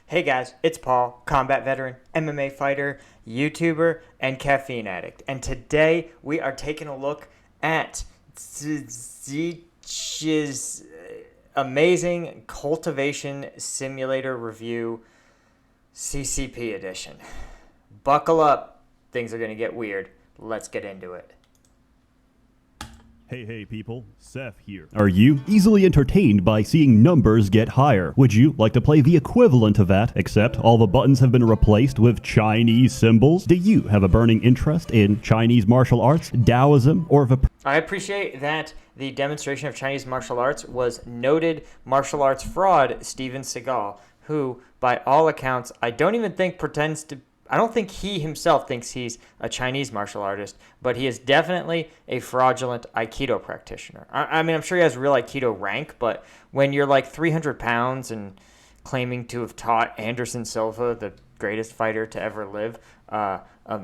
Hey guys, it's Paul, combat veteran, MMA fighter, YouTuber, and caffeine addict. And today we are taking a look at SsethTzeentach's amazing Cultivation Simulator review, CCP edition. Buckle up, things are going to get weird. Let's get into it. Hey people, Seth here. Are you easily entertained by seeing numbers get higher? Would you like to play the equivalent of that, except all the buttons have been replaced with Chinese symbols? Do you have a burning interest in Chinese martial arts, Taoism, or I appreciate that the demonstration of Chinese martial arts was noted martial arts fraud Steven Seagal, who, by all accounts, I don't think he himself thinks he's a Chinese martial artist, but he is definitely a fraudulent Aikido practitioner. I mean, I'm sure he has real Aikido rank, but when you're like 300 pounds and claiming to have taught Anderson Silva, the greatest fighter to ever live, a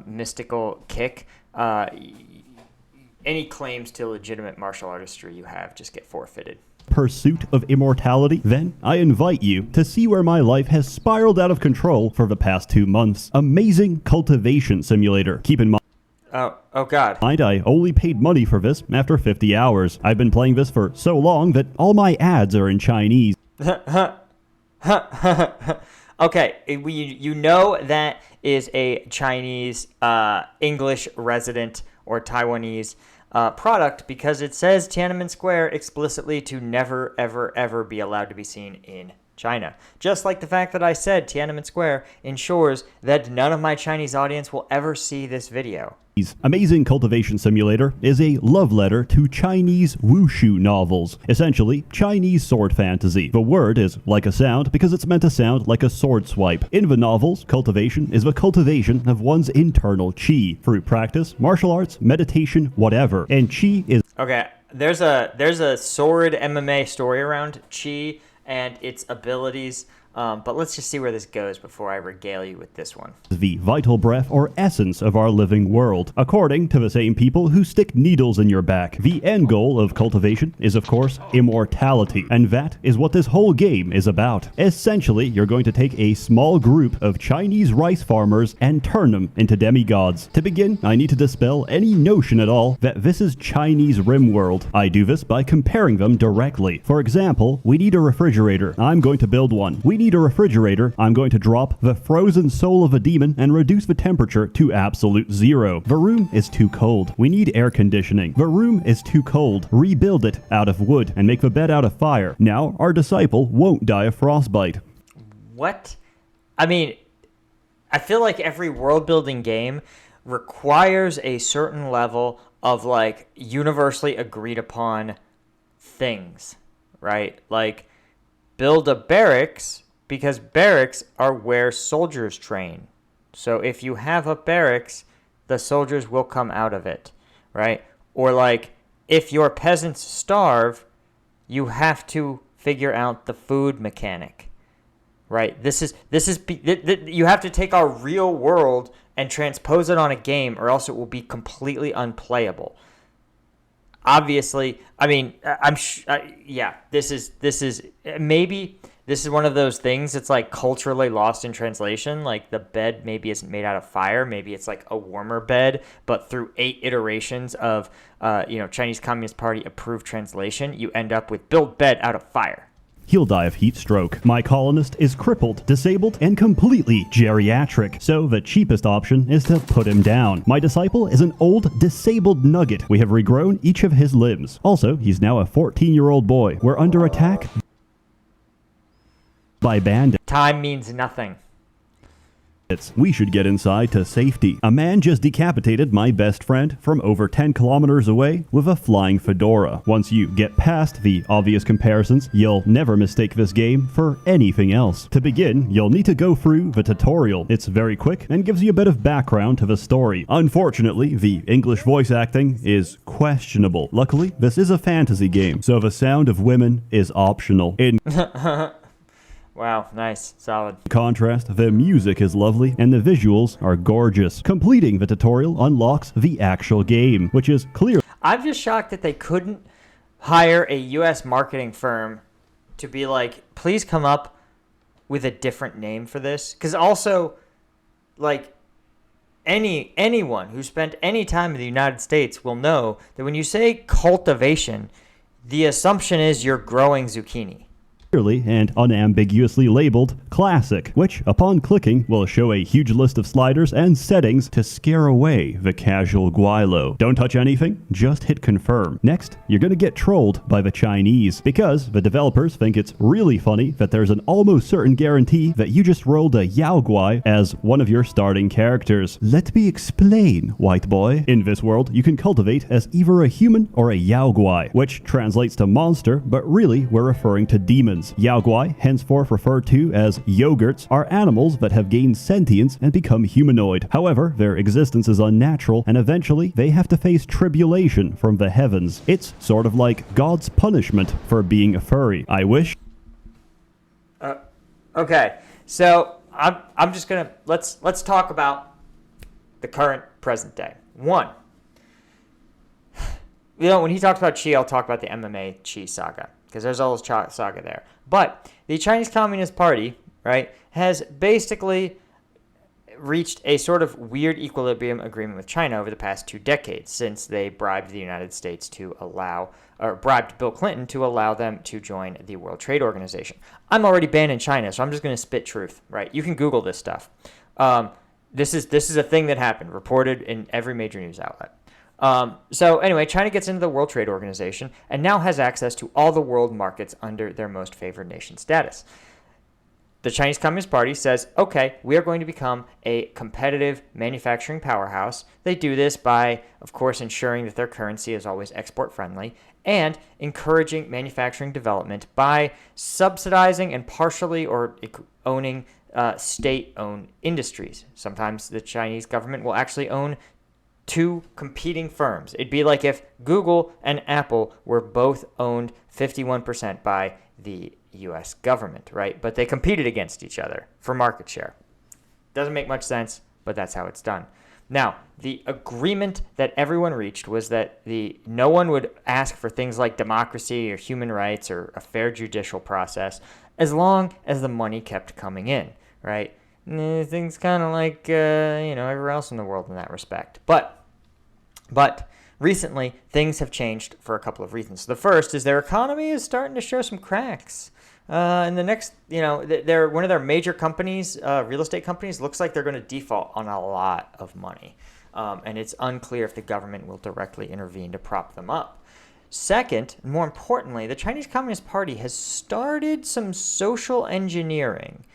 mystical kick, any claims to legitimate martial artistry you have just get forfeited. Pursuit of immortality? Then I invite you to see where my life has spiraled out of control for the past 2 months. Amazing Cultivation Simulator. Keep in mind, Oh God. I only paid money for this after 50 hours. I've been playing this for so long that all my ads are in Chinese. Okay, you know that is a Chinese, English resident or Taiwanese product because it says Tiananmen Square explicitly to never, ever, ever be allowed to be seen in China. Just like the fact that I said Tiananmen Square ensures that none of my Chinese audience will ever see this video. Amazing Cultivation Simulator is a love letter to Chinese wushu novels, essentially Chinese sword fantasy. The word is like a sound because it's meant to sound like a sword swipe. In the novels, cultivation is the cultivation of one's internal qi through practice, martial arts, meditation, whatever. And qi is... Okay, there's a sword MMA story around qi and its abilities. But let's just see where this goes before I regale you with this one. The vital breath or essence of our living world. According to the same people who stick needles in your back, the end goal of cultivation is, of course, immortality. And that is what this whole game is about. Essentially, you're going to take a small group of Chinese rice farmers and turn them into demigods. To begin, I need to dispel any notion at all that this is Chinese rim world. I do this by comparing them directly. For example, we need a refrigerator. I'm going to build one. We need a refrigerator. I'm going to drop the frozen soul of a demon and reduce the temperature to absolute zero. The room is too cold. We need air conditioning. The room is too cold. Rebuild it out of wood and make the bed out of fire. Now our disciple won't die of frostbite. What? I mean, I feel like every world building game requires a certain level of like universally agreed upon things, right? Like build a barracks because barracks are where soldiers train. So if you have a barracks, the soldiers will come out of it, right? Or like if your peasants starve, you have to figure out the food mechanic, right? You have to take our real world and transpose it on a game or else it will be completely unplayable. Obviously, I mean, this is one of those things that's like culturally lost in translation. Like the bed maybe isn't made out of fire. Maybe it's like a warmer bed, but through 8 iterations of, Chinese Communist Party approved translation, you end up with build bed out of fire. He'll die of heat stroke. My colonist is crippled, disabled, and completely geriatric, so the cheapest option is to put him down. My disciple is an old, disabled nugget. We have regrown each of his limbs. Also, he's now a 14-year-old boy. We're under attack by bandits. Time means nothing. We should get inside to safety. A man just decapitated my best friend from over 10 kilometers away with a flying fedora. Once you get past the obvious comparisons, you'll never mistake this game for anything else. To begin, you'll need to go through the tutorial. It's very quick and gives you a bit of background to the story. Unfortunately, the English voice acting is questionable. Luckily, this is a fantasy game, so the sound of women is optional. In Wow, nice, solid. contrast, the music is lovely and the visuals are gorgeous. Completing the tutorial unlocks the actual game, which is clear. I'm just shocked that they couldn't hire a U.S. marketing firm to be like, please come up with a different name for this, because also, like, anyone who spent any time in the United States will know that when you say cultivation, the assumption is you're growing zucchini. Clearly and unambiguously labeled Classic, which, upon clicking, will show a huge list of sliders and settings to scare away the casual Guilo. Don't touch anything, just hit confirm. Next, you're gonna get trolled by the Chinese, because the developers think it's really funny that there's an almost certain guarantee that you just rolled a Yao Guai as one of your starting characters. Let me explain, white boy. In this world, you can cultivate as either a human or a Yao Guai, which translates to monster, but really we're referring to demons. Yao Guai, henceforth referred to as yogurts, are animals that have gained sentience and become humanoid. However, their existence is unnatural, and eventually they have to face tribulation from the heavens. It's sort of like God's punishment for being a furry. I wish. Okay, so I'm just gonna let's talk about the current present day. One, when he talks about Qi, I'll talk about the MMA Qi saga, because there's all this saga there. But the Chinese Communist Party, right, has basically reached a sort of weird equilibrium agreement with China over the past 2 decades, since they bribed the United States to bribed Bill Clinton to allow them to join the World Trade Organization. I'm already banned in China, so I'm just going to spit truth, right? You can Google this stuff. This is a thing that happened, reported in every major news outlet. So anyway, China gets into the World Trade Organization and now has access to all the world markets under their most favored nation status. The Chinese Communist Party says, okay, we are going to become a competitive manufacturing powerhouse. They do this by, of course, ensuring that their currency is always export friendly and encouraging manufacturing development by subsidizing and partially or owning state-owned industries. Sometimes the Chinese government will actually own 2 competing firms. It'd be like if Google and Apple were both owned 51% by the U.S. government, right? But they competed against each other for market share. Doesn't make much sense, but that's how it's done. Now, the agreement that everyone reached was that no one would ask for things like democracy or human rights or a fair judicial process as long as the money kept coming in, right? Things kind of like everywhere else in the world in that respect. But recently, things have changed for a couple of reasons. The first is their economy is starting to show some cracks. And the next, they're one of their major companies, real estate companies, looks like they're going to default on a lot of money. And it's unclear if the government will directly intervene to prop them up. Second, more importantly, the Chinese Communist Party has started some social engineering.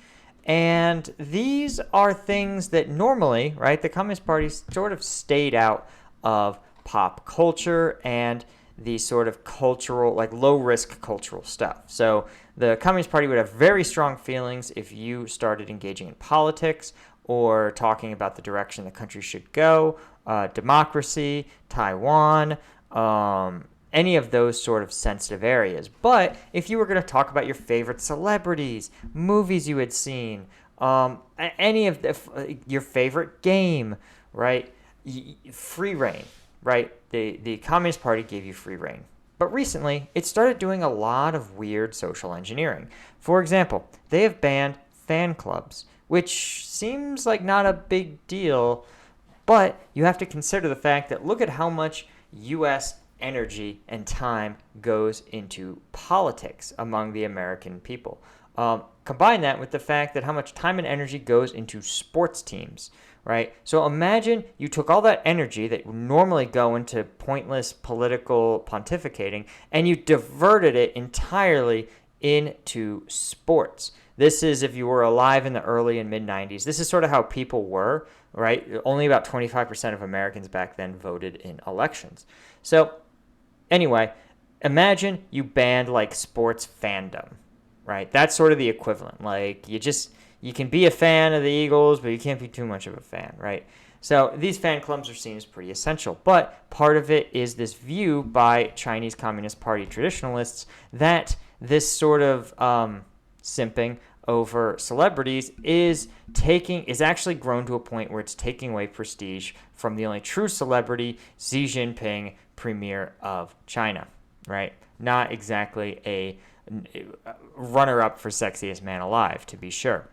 And these are things that normally, right, the Communist Party sort of stayed out of pop culture and the sort of cultural, like low-risk cultural stuff. So the Communist Party would have very strong feelings if you started engaging in politics or talking about the direction the country should go, democracy, Taiwan, any of those sort of sensitive areas. But if you were going to talk about your favorite celebrities, movies you had seen, any of your favorite game, right? Free reign, right? The Communist Party gave you free reign. But recently, it started doing a lot of weird social engineering. For example, they have banned fan clubs, which seems like not a big deal, but you have to consider the fact that look at how much U.S. energy and time goes into politics among the American people. Combine that with the fact that how much time and energy goes into sports teams, right? So imagine you took all that energy that would normally go into pointless political pontificating and you diverted it entirely into sports. This is if you were alive in the early and mid-90s. This is sort of how people were, right? Only about 25% of Americans back then voted in elections. So anyway, imagine you banned like sports fandom, right? That's sort of the equivalent. Like you can be a fan of the Eagles, but you can't be too much of a fan, right? So these fan clubs are seen as pretty essential. But part of it is this view by Chinese Communist Party traditionalists that this sort of simping over celebrities is actually grown to a point where it's taking away prestige from the only true celebrity, Xi Jinping, premier of China, right? Not exactly a runner-up for sexiest man alive, to be sure.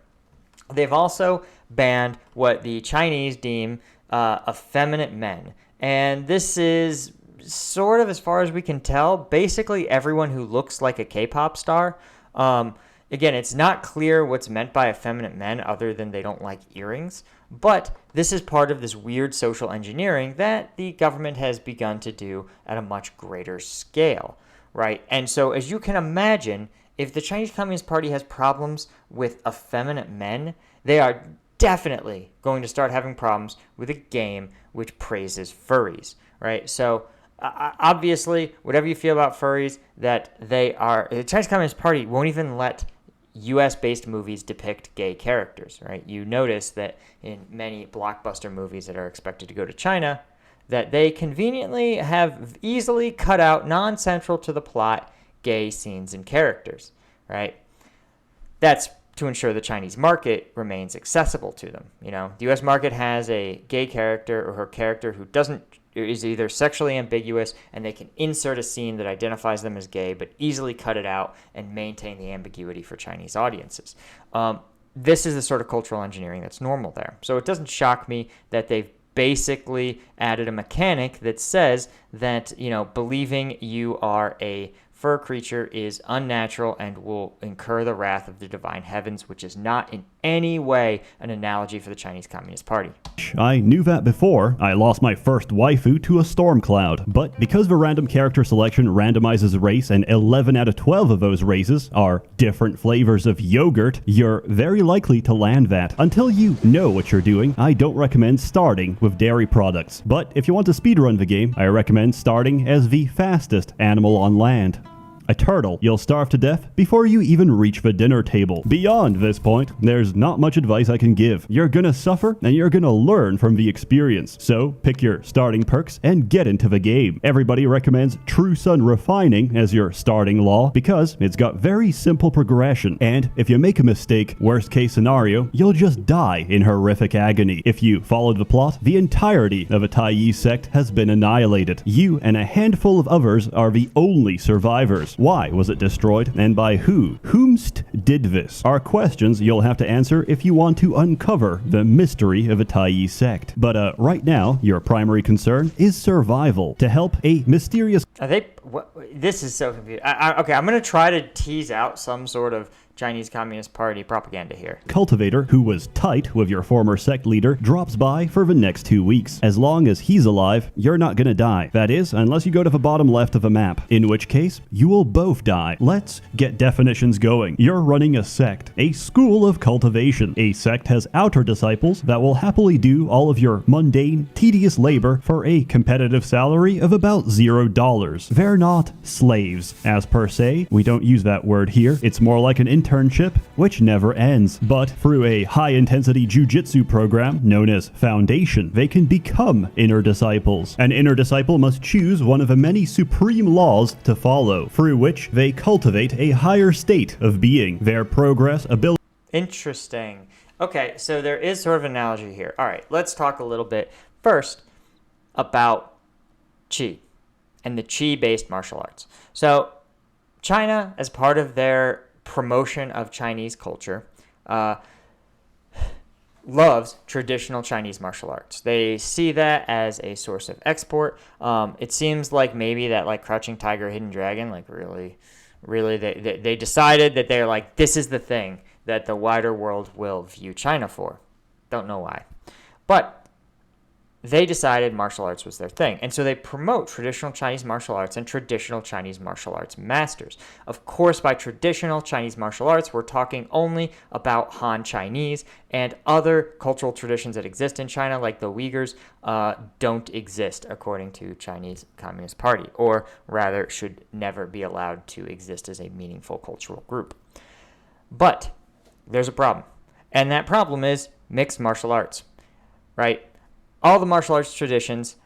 They've also banned what the Chinese deem effeminate men. And this is sort of, as far as we can tell, basically everyone who looks like a K-pop star. Again, it's not clear what's meant by effeminate men other than they don't like earrings. But this is part of this weird social engineering that the government has begun to do at a much greater scale, right? And so, as you can imagine, if the Chinese Communist Party has problems with effeminate men, they are definitely going to start having problems with a game which praises furries, right? So, obviously, whatever you feel about furries, that the Chinese Communist Party won't even let US-based movies depict gay characters, right? You notice that in many blockbuster movies that are expected to go to China, that they conveniently have easily cut out, non-central to the plot, gay scenes and characters, right? That's to ensure the Chinese market remains accessible to them. The U.S. market has a gay character or her character who is either sexually ambiguous, and they can insert a scene that identifies them as gay, but easily cut it out and maintain the ambiguity for Chinese audiences. This is the sort of cultural engineering that's normal there. So it doesn't shock me that they've basically added a mechanic that says that, believing you are a fur creature is unnatural and will incur the wrath of the divine heavens, which is not in any way an analogy for the Chinese Communist Party. I knew that before I lost my first waifu to a storm cloud, but because the random character selection randomizes race and 11 out of 12 of those races are different flavors of yogurt, you're very likely to land that. Until you know what you're doing, I don't recommend starting with dairy products. But if you want to speedrun the game, I recommend starting as the fastest animal on land. A turtle. You'll starve to death before you even reach the dinner table. Beyond this point, there's not much advice I can give. You're gonna suffer, and you're gonna learn from the experience. So, pick your starting perks and get into the game. Everybody recommends True Sun Refining as your starting law because it's got very simple progression. And if you make a mistake, worst case scenario, you'll just die in horrific agony. If you followed the plot, the entirety of a Taiyi sect has been annihilated. You and a handful of others are the only survivors. Why was it destroyed, and by who? Whomst did this? Are questions you'll have to answer if you want to uncover the mystery of a Taiyi sect. But right now, your primary concern is survival. To help a mysterious... This is so confusing. Okay, I'm going to try to tease out some sort of Chinese Communist Party propaganda here. Cultivator, who was tight with your former sect leader, drops by for the next 2 weeks. As long as he's alive, you're not gonna die. That is, unless you go to the bottom left of the map, in which case, you will both die. Let's get definitions going. You're running a sect, a school of cultivation. A sect has outer disciples that will happily do all of your mundane, tedious labor for a competitive salary of about $0. They're not slaves, as per se. We don't use that word here. It's more like an internship, which never ends. But through a high-intensity jujitsu program known as Foundation, they can become inner disciples. An inner disciple must choose one of the many supreme laws to follow, through which they cultivate a higher state of being. Their progress, ability... Interesting. Okay, so there is sort of an analogy here. All right, let's talk a little bit first about Qi and the Qi-based martial arts. So China, as part of their promotion of Chinese culture, loves traditional Chinese martial arts. They see that as a source of export. It seems like maybe that like Crouching Tiger, Hidden Dragon, like really they decided that they're like, this is the thing that the wider world will view China for. Don't know why. But they decided martial arts was their thing. And so they promote traditional Chinese martial arts and traditional Chinese martial arts masters. Of course, by traditional Chinese martial arts, we're talking only about Han Chinese, and other cultural traditions that exist in China, like the Uyghurs, don't exist according to Chinese Communist Party, or rather should never be allowed to exist as a meaningful cultural group. But there's a problem. And that problem is mixed martial arts, right? All the martial arts traditions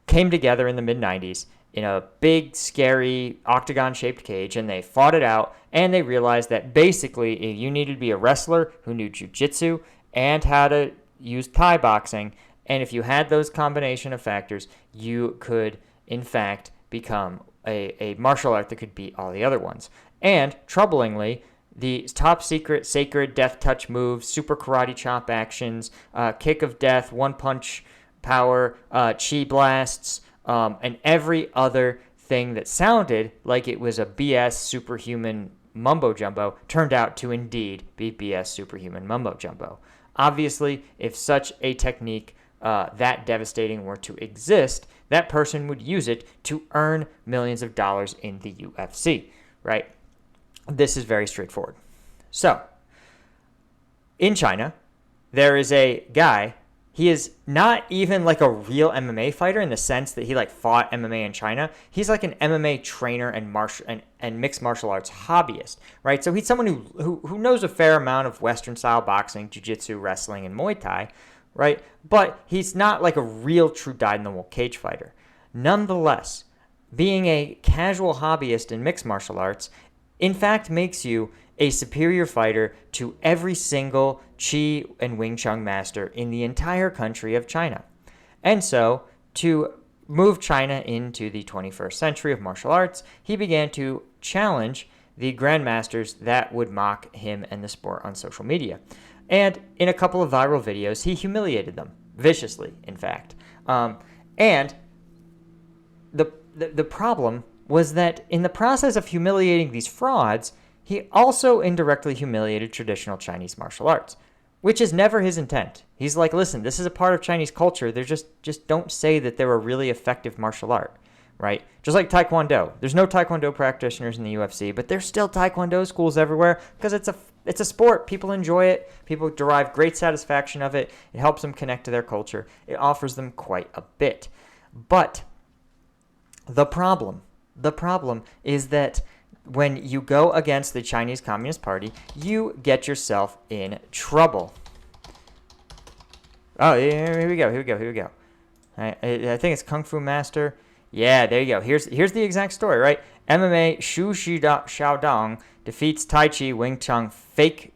came together in the mid-90s in a big, scary, octagon-shaped cage, and they fought it out, and they realized that basically you needed to be a wrestler who knew jiu-jitsu and how to use Thai boxing, and if you had those combination of factors, you could, in fact, become a martial art that could beat all the other ones. And, troublingly, the top secret sacred death touch moves, super karate chop actions, kick of death, one punch power, chi blasts, and every other thing that sounded like it was a BS superhuman mumbo jumbo turned out to indeed be BS superhuman mumbo jumbo. Obviously, if such a technique that devastating were to exist, that person would use it to earn millions of dollars in the UFC, right? This is very straightforward. So, in China, there is a guy. He is not even like a real MMA fighter in the sense that he like fought MMA in China. He's like an MMA trainer and mixed martial arts hobbyist, right? So he's someone who knows a fair amount of Western style boxing, jiu-jitsu, wrestling, and Muay Thai, right? But he's not like a real true dyed-in-the-wool cage fighter. Nonetheless, being a casual hobbyist in mixed martial arts, in fact, makes you a superior fighter to every single Qi and Wing Chun master in the entire country of China. And so, to move China into the 21st century of martial arts, he began to challenge the grandmasters that would mock him and the sport on social media. And in a couple of viral videos, he humiliated them, viciously, in fact. And the problem was that in the process of humiliating these frauds, he also indirectly humiliated traditional Chinese martial arts, which is never his intent. He's like, listen, this is a part of Chinese culture. They're just don't say that they're a really effective martial art, right? Just like Taekwondo. There's no Taekwondo practitioners in the UFC, but there's still Taekwondo schools everywhere because it's a sport. People enjoy it. People derive great satisfaction of it. It helps them connect to their culture. It offers them quite a bit. But the problem is that when you go against the Chinese Communist Party, you get yourself in trouble. Oh, here we go. I think it's Kung Fu Master. Yeah, there you go. Here's the exact story, right? MMA Shu Xiaodong defeats Tai Chi Wing Chun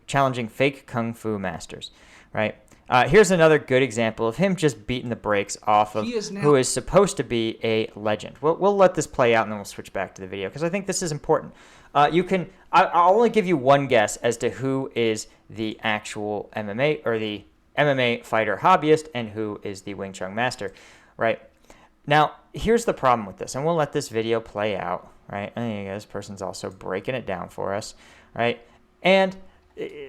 challenging fake Kung Fu masters, right? Here's another good example of him just beating the brakes off of who is supposed to be a legend. We'll let this play out and then we'll switch back to the video because I think this is important. I'll only give you one guess as to who is the actual MMA or the MMA fighter hobbyist and who is the Wing Chun master, right? Now, here's the problem with this, and we'll let this video play out, right? And this person's also breaking it down for us, right? And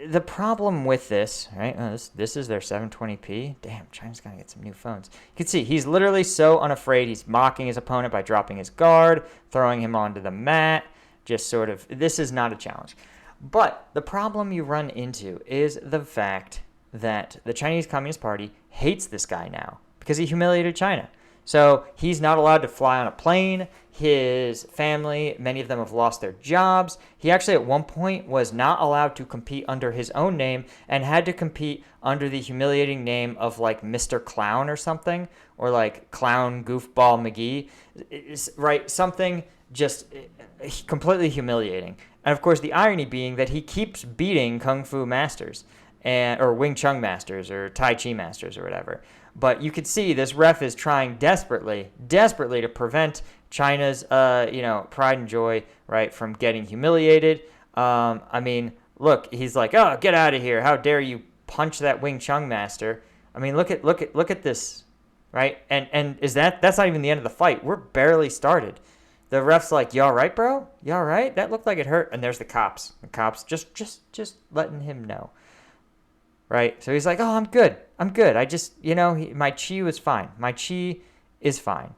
the problem with this, right? This is their 720p. Damn, China's got to get some new phones. You can see he's literally so unafraid. He's mocking his opponent by dropping his guard, throwing him onto the mat. Just sort of, this is not a challenge. But the problem you run into is the fact that the Chinese Communist Party hates this guy now because he humiliated China. So he's not allowed to fly on a plane. His family, many of them have lost their jobs. He actually at one point was not allowed to compete under his own name and had to compete under the humiliating name of like Mr. Clown or something, or like Clown Goofball McGee, right? Something just completely humiliating. And of course, the irony being that he keeps beating Kung Fu masters or Wing Chun masters or Tai Chi masters or whatever. But you could see this ref is trying desperately to prevent China's, pride and joy, right, from getting humiliated. I mean, look, he's like, oh, get out of here! How dare you punch that Wing Chun master? I mean, look at this, right? And that's not even the end of the fight. We're barely started. The ref's like, you all right, bro? You all right? That looked like it hurt. And there's the cops. The cops just letting him know. Right? So he's like, oh, I'm good. I just, my chi was fine. My chi is fine.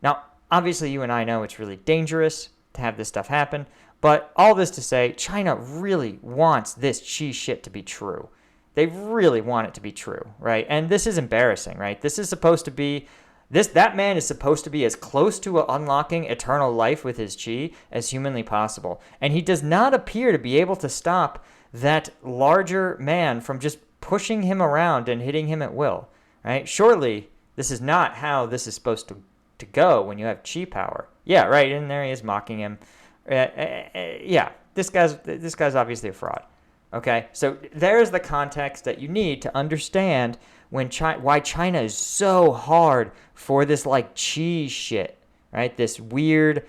Now, obviously, you and I know it's really dangerous to have this stuff happen. But all this to say, China really wants this chi shit to be true. They really want it to be true, right? And this is embarrassing, right? This is supposed to be, that man is supposed to be as close to unlocking eternal life with his chi as humanly possible. And he does not appear to be able to stop that larger man from just pushing him around and hitting him at will, right? Surely this is not how this is supposed to go when you have chi power. Yeah, right. And there he is mocking him. Yeah, this guy's obviously a fraud. Okay, so there's the context that you need to understand why China is so hard for this like chi shit, right? This weird,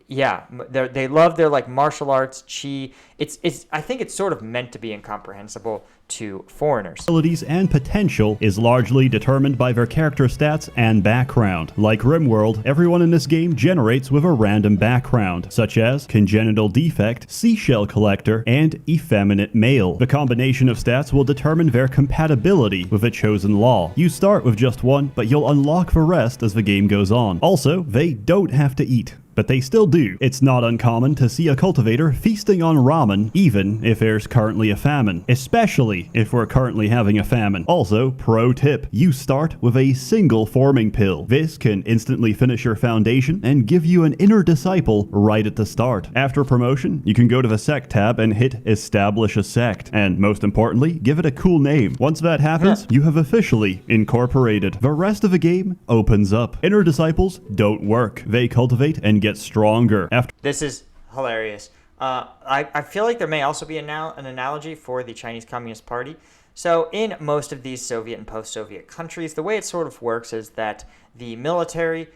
Yeah, they love their like martial arts, chi. It's I think it's sort of meant to be incomprehensible to foreigners. Abilities and potential is largely determined by their character stats and background. Like RimWorld, everyone in this game generates with a random background, such as congenital defect, seashell collector, and effeminate male. The combination of stats will determine their compatibility with a chosen law. You start with just one, but you'll unlock the rest as the game goes on. Also, they don't have to eat, but they still do. It's not uncommon to see a cultivator feasting on ramen, even if there's currently a famine, especially if we're currently having a famine. Also, pro tip, you start with a single forming pill. This can instantly finish your foundation and give you an inner disciple right at the start. After promotion, you can go to the sect tab and hit establish a sect, and most importantly, give it a cool name. Once that happens, you have officially incorporated. The rest of the game opens up. Inner disciples don't work. They cultivate and get stronger. This is hilarious. I feel like there may also be an analogy for the Chinese Communist Party. So in most of these Soviet and post-Soviet countries, the way it sort of works is that the military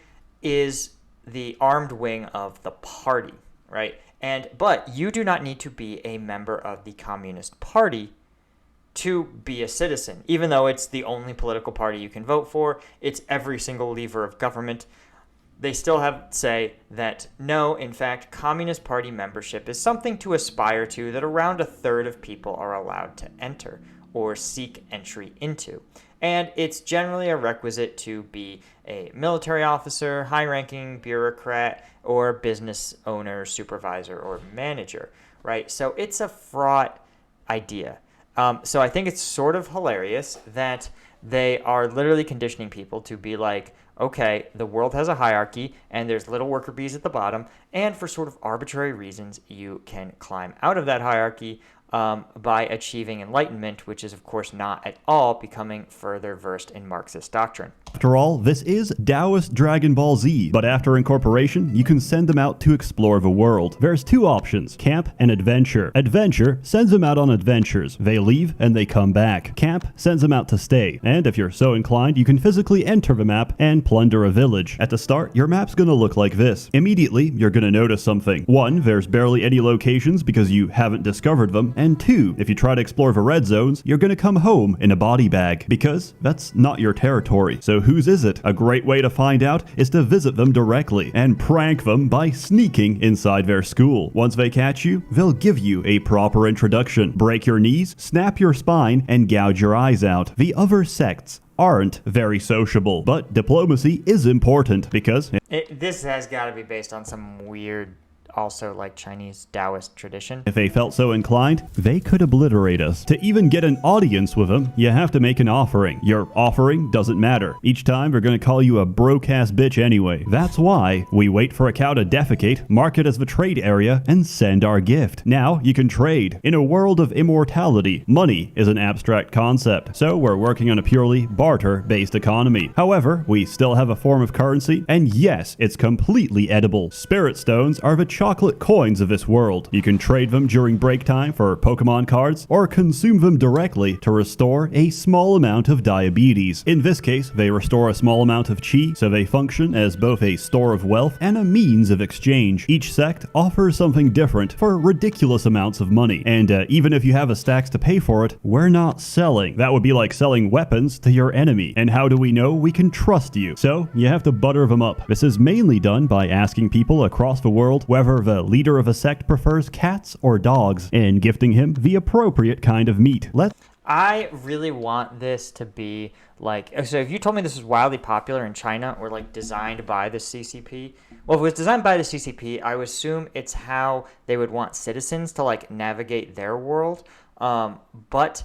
is the armed wing of the party, right? But you do not need to be a member of the Communist Party to be a citizen, even though it's the only political party you can vote for. It's every single lever of government. They still have say that no, in fact, Communist Party membership is something to aspire to that around a third of people are allowed to enter or seek entry into. And it's generally a requisite to be a military officer, high-ranking bureaucrat, or business owner, supervisor, or manager, right? So it's a fraught idea. So I think it's sort of hilarious that they are literally conditioning people to be like, okay, the world has a hierarchy, and there's little worker bees at the bottom, and for sort of arbitrary reasons, you can climb out of that hierarchy by achieving enlightenment, which is, of course, not at all becoming further versed in Marxist doctrine. After all, this is Taoist Dragon Ball Z, but after incorporation, you can send them out to explore the world. There's two options, camp and adventure. Adventure sends them out on adventures. They leave and they come back. Camp sends them out to stay, and if you're so inclined, you can physically enter the map and plunder a village. At the start, your map's gonna look like this. Immediately, you're gonna notice something. One, there's barely any locations because you haven't discovered them, and two, if you try to explore the red zones, you're gonna come home in a body bag, because that's not your territory. So whose is it? A great way to find out is to visit them directly and prank them by sneaking inside their school. Once they catch you, they'll give you a proper introduction, break your knees, snap your spine, and gouge your eyes out. The other sects aren't very sociable, but diplomacy is important because This has got to be based on some weird, also like Chinese Taoist tradition. if they felt so inclined, they could obliterate us. To even get an audience with them, you have to make an offering. Your offering doesn't matter. Each time they're going to call you a broke-ass bitch anyway. That's why we wait for a cow to defecate, mark it as the trade area, and send our gift. Now you can trade. In a world of immortality, money is an abstract concept, so we're working on a purely barter-based economy. However, we still have a form of currency, and yes, it's completely edible. Spirit stones are the chocolate coins of this world. You can trade them during break time for Pokemon cards, or consume them directly to restore a small amount of diabetes. In this case, they restore a small amount of chi, so they function as both a store of wealth and a means of exchange. Each sect offers something different for ridiculous amounts of money, and even if you have a stacks to pay for it, we're not selling. That would be like selling weapons to your enemy. And how do we know we can trust you? So, you have to butter them up. This is mainly done by asking people across the world whether the leader of a sect prefers cats or dogs, and gifting him the appropriate kind of meat. I really want this to be like, so if you told me this was wildly popular in China or like designed by the CCP, well, if it was designed by the CCP, I would assume it's how they would want citizens to like navigate their world. But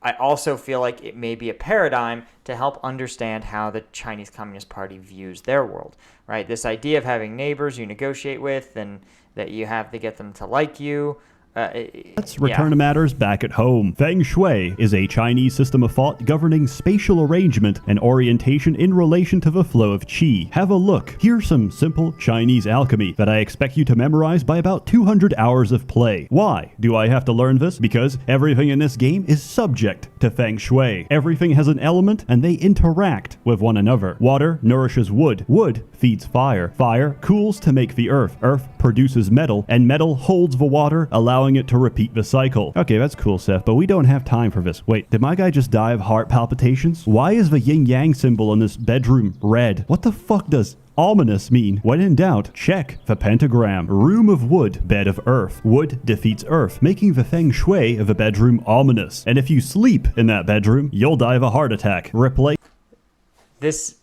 I also feel like it may be a paradigm to help understand how the Chinese Communist Party views their world, right? This idea of having neighbors you negotiate with and that you have to get them to like you. Let's return to matters back at home. Feng Shui is a Chinese system of thought governing spatial arrangement and orientation in relation to the flow of qi. Have a look. Here's some simple Chinese alchemy that I expect you to memorize by about 200 hours of play. Why do I have to learn this? Because everything in this game is subject to Feng Shui. Everything has an element and they interact with one another. Water nourishes wood. Wood feeds fire. Fire cools to make the earth. Earth produces metal, and metal holds the water, allowing it to repeat the cycle. Okay, that's cool, Seth, but we don't have time for this. Wait, did my guy just die of heart palpitations? Why is the yin-yang symbol in this bedroom red? What the fuck does ominous mean? When in doubt, check the pentagram. Room of wood, bed of earth. Wood defeats earth, making the feng shui of a bedroom ominous. And if you sleep in that bedroom, you'll die of a heart attack. Replace. This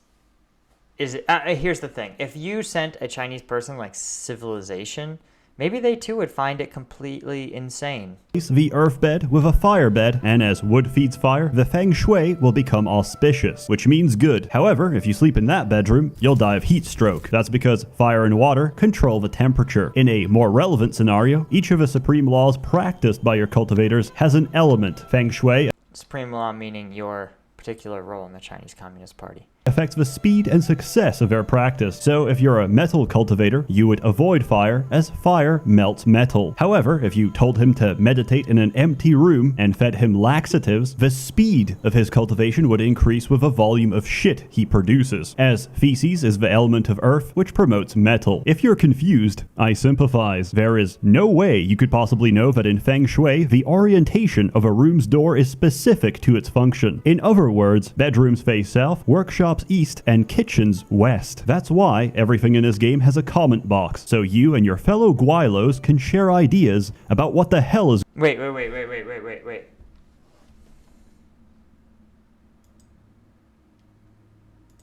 is... here's the thing. If you sent a Chinese person like civilization, maybe they too would find it completely insane. The earth bed with a fire bed, and as wood feeds fire, the feng shui will become auspicious, which means good. However, if you sleep in that bedroom, you'll die of heat stroke. That's because fire and water control the temperature. In a more relevant scenario, each of the supreme laws practiced by your cultivators has an element. Feng shui, Supreme law meaning your particular role in the Chinese Communist Party, affects the speed and success of their practice. So if you're a metal cultivator, you would avoid fire, as fire melts metal. However, if you told him to meditate in an empty room and fed him laxatives, the speed of his cultivation would increase with the volume of shit he produces, as feces is the element of earth which promotes metal. If you're confused, I sympathize. There is no way you could possibly know that in Feng Shui, the orientation of a room's door is specific to its function. In other words, bedrooms face south, workshops east, and kitchens west. That's why everything in this game has a comment box, so you and your fellow Guilos can share ideas about what the hell is... Wait.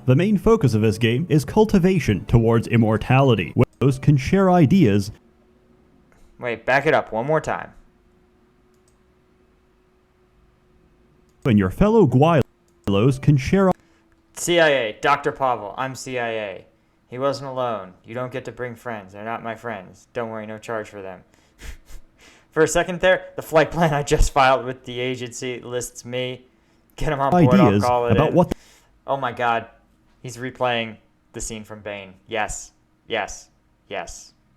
The main focus of this game is cultivation towards immortality. Those can share ideas... Wait, back it up one more time. And your fellow Guilos can share... CIA, Dr. Pavel, I'm CIA. He wasn't alone. You don't get to bring friends. They're not my friends. Don't worry, no charge for them. For a second there, the flight plan I just filed with the agency lists me. Get him on board, ideas I'll call it about in. what... Oh my god. He's replaying the scene from Bane. Yes.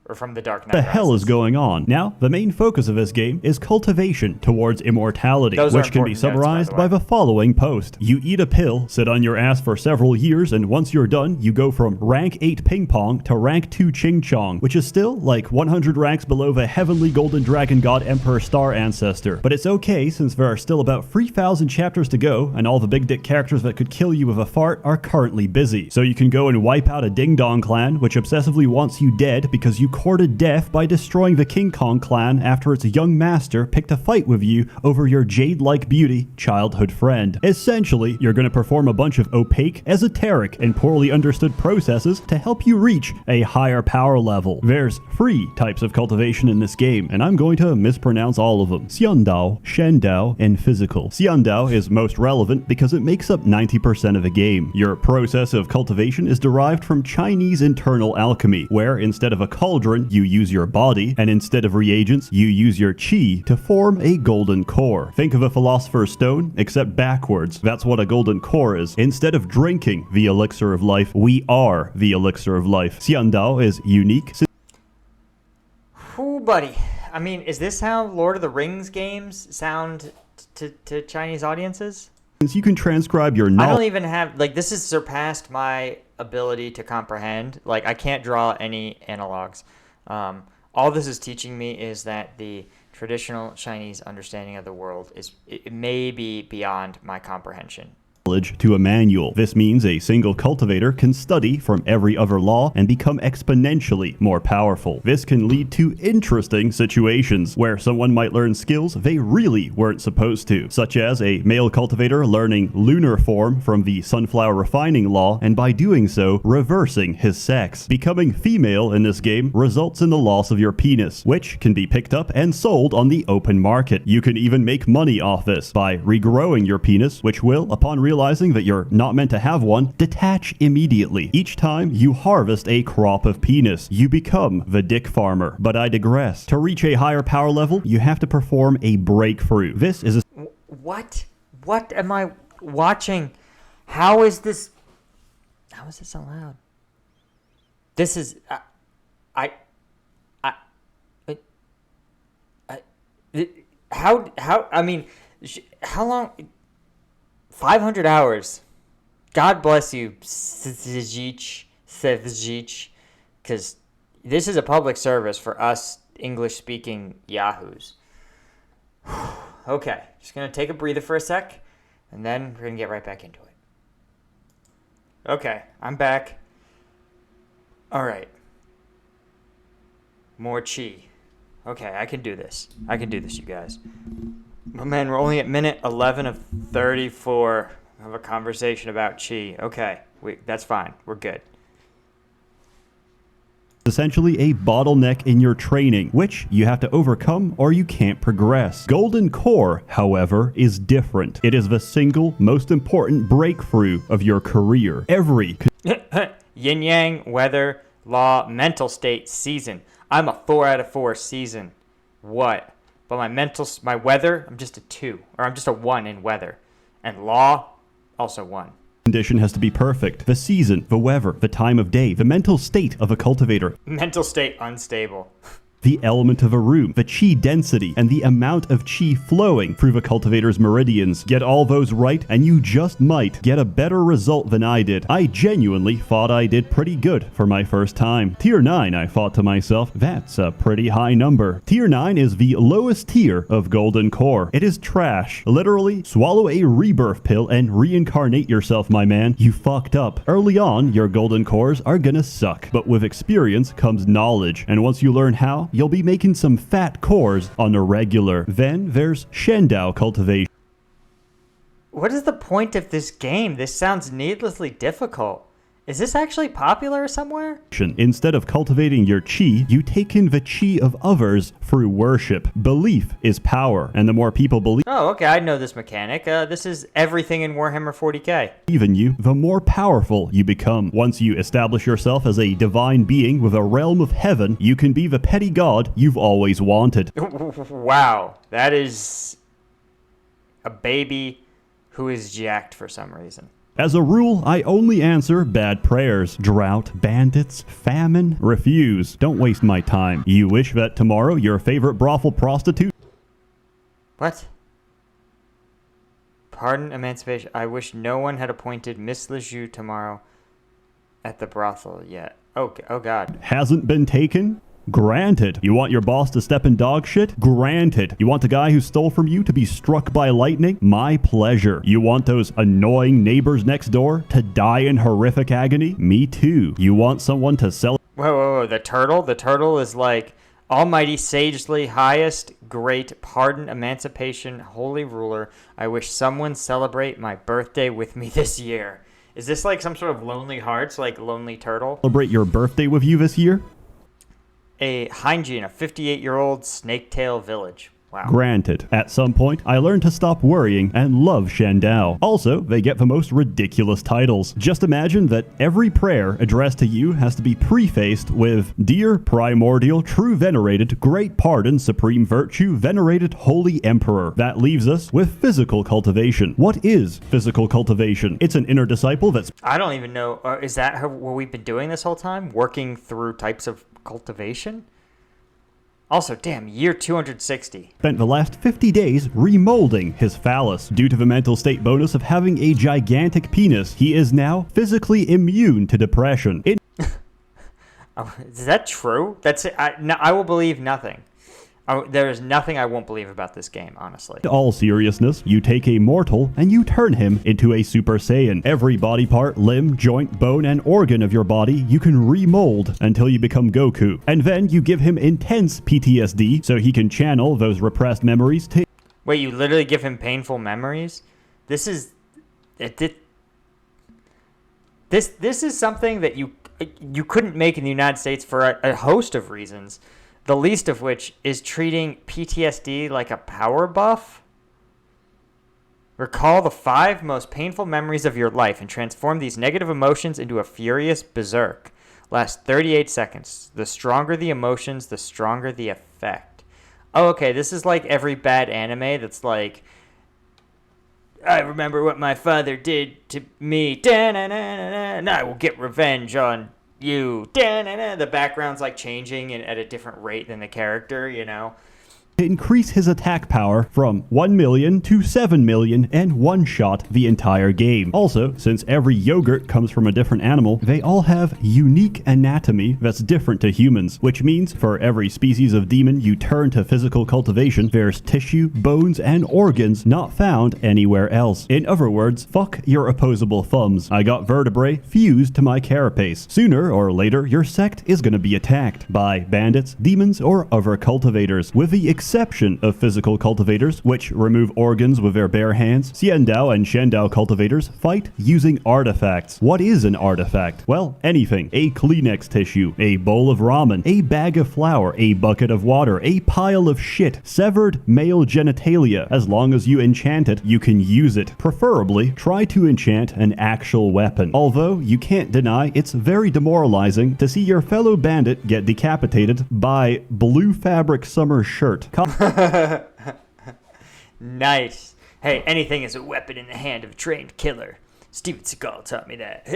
Or from The Dark Knight the hell is going on? Now, the main focus of this game is cultivation towards immortality, which can be summarized by the following post. You eat a pill, sit on your ass for several years, and once you're done, you go from rank 8 ping pong to rank 2 ching chong, which is still like 100 ranks below the heavenly golden dragon god emperor star ancestor. But it's okay, since there are still about 3,000 chapters to go, and all the big dick characters that could kill you with a fart are currently busy. So you can go and wipe out a ding dong clan, which obsessively wants you dead because you courted death by destroying the King Kong clan after its young master picked a fight with you over your jade-like beauty childhood friend. Essentially, you're going to perform a bunch of opaque, esoteric, and poorly understood processes to help you reach a higher power level. There's 3 types of cultivation in this game, and I'm going to mispronounce all of them. Xiandao, Shendao, and physical. Xiandao is most relevant because it makes up 90% of the game. Your process of cultivation is derived from Chinese internal alchemy, where instead of a cauldron, you use your body, and instead of reagents, you use your qi to form a golden core. Think of a philosopher's stone, except backwards. That's what a golden core is. Instead of drinking the elixir of life, we are the elixir of life. Xiandao is unique. Ooh, buddy. I mean, is this how Lord of the Rings games sound to Chinese audiences? Since you can transcribe your I knowledge... don't even have... Like, this has surpassed my ability to comprehend. Like, I can't draw any analogs. All this is teaching me is that the traditional Chinese understanding of the world it may be beyond my comprehension. To a manual. This means a single cultivator can study from every other law and become exponentially more powerful. This can lead to interesting situations where someone might learn skills they really weren't supposed to, such as a male cultivator learning lunar form from the sunflower refining law, and by doing so, reversing his sex. Becoming female in this game results in the loss of your penis, which can be picked up and sold on the open market. You can even make money off this by regrowing your penis, which will, upon realizing that you're not meant to have one, detach immediately. Each time you harvest a crop of penis, you become the dick farmer. But I digress. To reach a higher power level, you have to perform a breakthrough. This is a... What? What am I watching? How is this allowed? This is... how long? 500 hours. God bless you, SsethTzeentach's, because this is a public service for us English-speaking yahoos. Okay, just going to take a breather for a sec, and then we're going to get right back into it. Okay, I'm back. All right. More chi. Okay, I can do this. You guys. Oh man, we're only at minute 11 of 34 of a conversation about chi. Okay, that's fine. We're good. Essentially a bottleneck in your training, which you have to overcome or you can't progress. Golden Core, however, is different. It is the single most important breakthrough of your career. Every Yin Yang, weather, law, mental state, season. I'm a 4 out of 4 season. What? But my weather, I'm just a 2. Or I'm just a 1 in weather. And law, also 1. Condition has to be perfect. The season, the weather, the time of day, the mental state of a cultivator. Mental state unstable. The element of a room, the chi density, and the amount of chi flowing through the cultivator's meridians. Get all those right, and you just might get a better result than I did. I genuinely thought I did pretty good for my first time. Tier 9, I thought to myself, that's a pretty high number. Tier 9 is the lowest tier of Golden Core. It is trash. Literally, swallow a rebirth pill and reincarnate yourself, my man. You fucked up. Early on, your Golden Cores are gonna suck, but with experience comes knowledge, and once you learn how, you'll be making some fat cores on a regular. Then there's Shandao Cultivation. What is the point of this game? This sounds needlessly difficult. Is this actually popular somewhere? Instead of cultivating your chi, you take in the chi of others through worship. Belief is power, and the more people believe Oh, okay, I know this mechanic. This is everything in Warhammer 40k. in you, the more powerful you become. Once you establish yourself as a divine being with a realm of heaven, you can be the petty god you've always wanted. Wow, that is a baby who is jacked for some reason. As a rule, I only answer bad prayers. Drought, bandits, famine, refuse. Don't waste my time. You wish that tomorrow your favorite brothel prostitute... What? Pardon, emancipation. I wish no one had appointed Miss Lejeune tomorrow at the brothel yet. Okay. Oh, God. hasn't been taken? Granted. You want your boss to step in dog shit? Granted. You want the guy who stole from you to be struck by lightning? My pleasure. You want those annoying neighbors next door to die in horrific agony? Me too. You want someone to sell... Whoa. The turtle? The turtle is like, Almighty, sagely, highest, great, pardon, emancipation, holy ruler. I wish someone celebrate my birthday with me this year. Is this like some sort of Lonely Hearts, like Lonely Turtle? Celebrate your birthday with you this year? A Heinji in a 58-year-old Snaketail village. Wow. Granted. At some point, I learned to stop worrying and love Shandao. Also, they get the most ridiculous titles. Just imagine that every prayer addressed to you has to be prefaced with, Dear Primordial, True Venerated, Great Pardon, Supreme Virtue, Venerated Holy Emperor. That leaves us with physical cultivation. What is physical cultivation? It's an inner disciple that's... I don't even know. Is that what we've been doing this whole time? Working through types of cultivation? Also, damn, year 260. Spent the last 50 days remolding his phallus. Due to the mental state bonus of having a gigantic penis, he is now physically immune to depression. Oh, is that true? That's it. I will believe nothing. There is nothing I won't believe about this game, honestly. In all seriousness, you take a mortal and you turn him into a Super Saiyan. Every body part, limb, joint, bone, and organ of your body you can remold until you become Goku. And then you give him intense PTSD so he can channel those repressed memories to... Wait, you literally give him painful memories? This is... This is something that you couldn't make in the United States for a host of reasons. The least of which is treating PTSD like a power buff. Recall the 5 most painful memories of your life and transform these negative emotions into a furious berserk. Last 38 seconds. The stronger the emotions, the stronger the effect. Oh, okay, this is like every bad anime that's like, I remember what my father did to me, and I will get revenge on you. The background's like changing and at a different rate than the character, you know? Increase his attack power from 1 million to 7 million and one-shot the entire game. Also, since every yogurt comes from a different animal, they all have unique anatomy that's different to humans, which means for every species of demon you turn to physical cultivation, there's tissue, bones, and organs not found anywhere else. In other words, fuck your opposable thumbs. I got vertebrae fused to my carapace. Sooner or later, your sect is going to be attacked by bandits, demons, or other cultivators, with the exception of physical cultivators, which remove organs with their bare hands. Xiandao and Shendao cultivators fight using artifacts. What is an artifact? Well, anything. A Kleenex tissue, a bowl of ramen, a bag of flour, a bucket of water, a pile of shit, severed male genitalia. As long as you enchant it, you can use it. Preferably, try to enchant an actual weapon. Although, you can't deny it's very demoralizing to see your fellow bandit get decapitated by blue fabric summer shirt. Nice. Hey, anything is a weapon in the hand of a trained killer. Steven Seagal taught me that.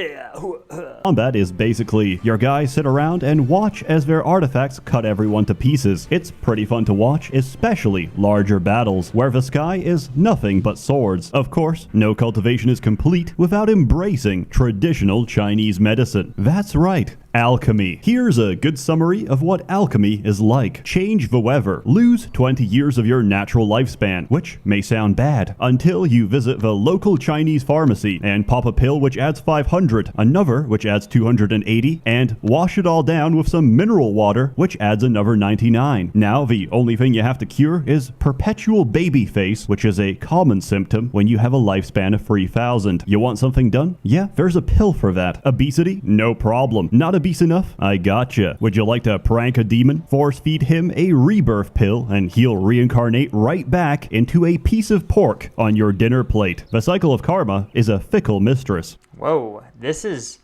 Combat is basically your guys sit around and watch as their artifacts cut everyone to pieces. It's pretty fun to watch, especially larger battles, where the sky is nothing but swords. Of course, no cultivation is complete without embracing traditional Chinese medicine. That's right. Alchemy. Here's a good summary of what alchemy is like. Change the weather. Lose 20 years of your natural lifespan, which may sound bad, until you visit the local Chinese pharmacy and pop a pill which adds 500, another which adds 280, and wash it all down with some mineral water which adds another 99. Now the only thing you have to cure is perpetual baby face, which is a common symptom when you have a lifespan of 3,000. You want something done? Yeah, there's a pill for that. Obesity? No problem. Not obese enough? I gotcha. Would you like to prank a demon? Force feed him a rebirth pill and he'll reincarnate right back into a piece of pork on your dinner plate. The cycle of karma is a fickle mistress. Whoa, this is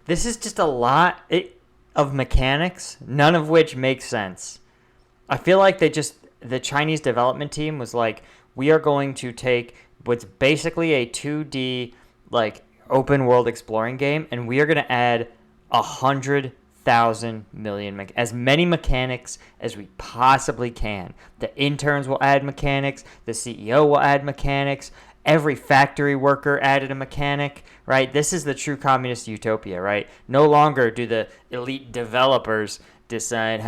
just a lot of mechanics, none of which makes sense. I feel like the Chinese development team was like, we are going to take what's basically a 2D like open world exploring game, and we are going to add 100,000 million as many mechanics as we possibly can. The interns will add mechanics, the CEO will add mechanics, every factory worker added a mechanic, right? This is the true communist utopia, right? No longer do the elite developers decide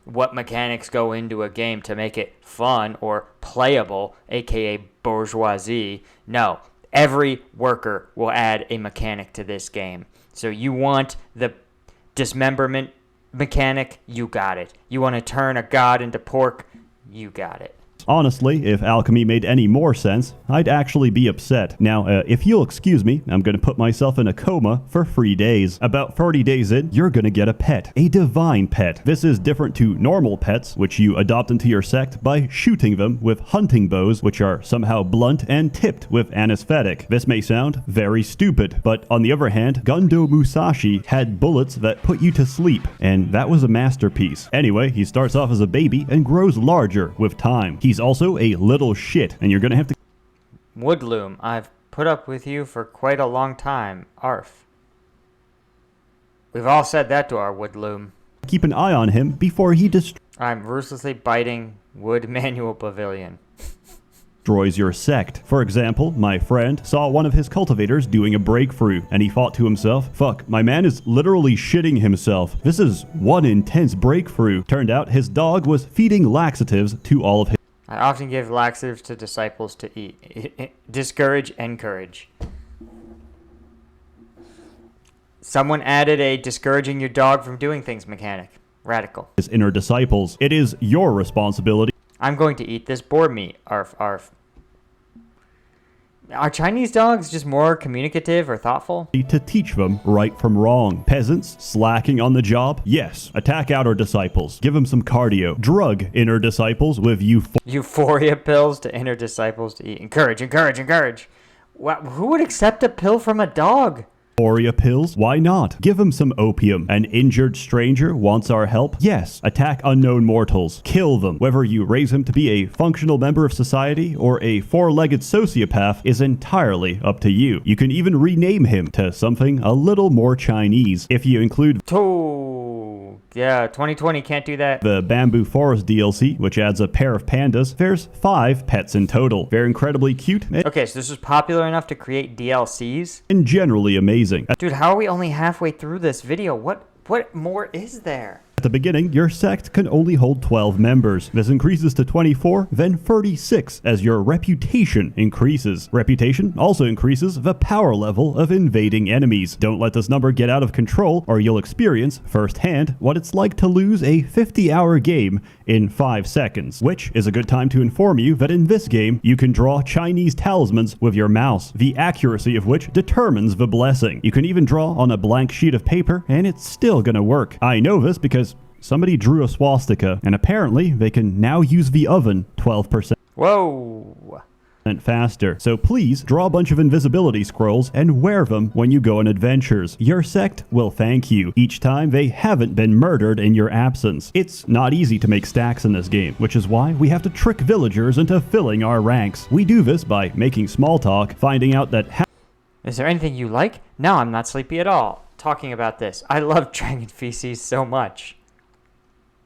what mechanics go into a game to make it fun or playable, aka bourgeoisie. No, every worker will add a mechanic to this game. So you want the dismemberment mechanic? You got it. You want to turn a god into pork? You got it. Honestly, if alchemy made any more sense, I'd actually be upset. Now, if you'll excuse me, I'm gonna put myself in a coma for 3 days. About 30 days in, you're gonna get a pet. A divine pet. This is different to normal pets, which you adopt into your sect by shooting them with hunting bows, which are somehow blunt and tipped with anesthetic. This may sound very stupid, but on the other hand, Gundo Musashi had bullets that put you to sleep, and that was a masterpiece. Anyway, he starts off as a baby and grows larger with time. He's also a little shit, and you're gonna have to... Woodloom, I've put up with you for quite a long time. Arf. We've all said that to our Woodloom. Keep an eye on him before he I'm ruthlessly biting Wood Manual Pavilion. destroys your sect. For example, my friend saw one of his cultivators doing a breakthrough, and he thought to himself, fuck, my man is literally shitting himself. This is one intense breakthrough. Turned out his dog was feeding laxatives to all of his... I often give laxatives to disciples to eat. Discourage, encourage. Someone added a discouraging your dog from doing things mechanic. Radical. His inner disciples. It is your responsibility. I'm going to eat this boar meat. Arf, arf. Are Chinese dogs just more communicative or thoughtful? To teach them right from wrong. Peasants slacking on the job? Yes. Attack outer disciples. Give them some cardio. Drug inner disciples with Euphoria pills to inner disciples to eat. Encourage, encourage, encourage. Who would accept a pill from a dog? euphoria pills? Why not? Give them some opium. An injured stranger wants our help? Yes. Attack unknown mortals. Kill them. Whether you raise him to be a functional member of society or a four-legged sociopath is entirely up to you. You can even rename him to something a little more Chinese if you include Yeah, 2020 can't do that. the Bamboo Forest DLC, which adds a pair of pandas. There's 5 pets in total. They're incredibly cute Okay, so this was popular enough to create DLCs? and generally amazing. Dude, how are we only halfway through this video? What more is there? At the beginning, your sect can only hold 12 members. This increases to 24, then 36 as your reputation increases. Reputation also increases the power level of invading enemies. Don't let this number get out of control or you'll experience firsthand what it's like to lose a 50-hour game in 5 seconds, which is a good time to inform you that in this game, you can draw Chinese talismans with your mouse, the accuracy of which determines the blessing. You can even draw on a blank sheet of paper and it's still gonna work. I know this because somebody drew a swastika, and apparently they can now use the oven 12% Whoa. faster. So please draw a bunch of invisibility scrolls and wear them when you go on adventures. Your sect will thank you each time they haven't been murdered in your absence. It's not easy to make stacks in this game, which is why we have to trick villagers into filling our ranks. We do this by making small talk, finding out that Is there anything you like? Now I'm not sleepy at all. Talking about this. I love dragon feces so much.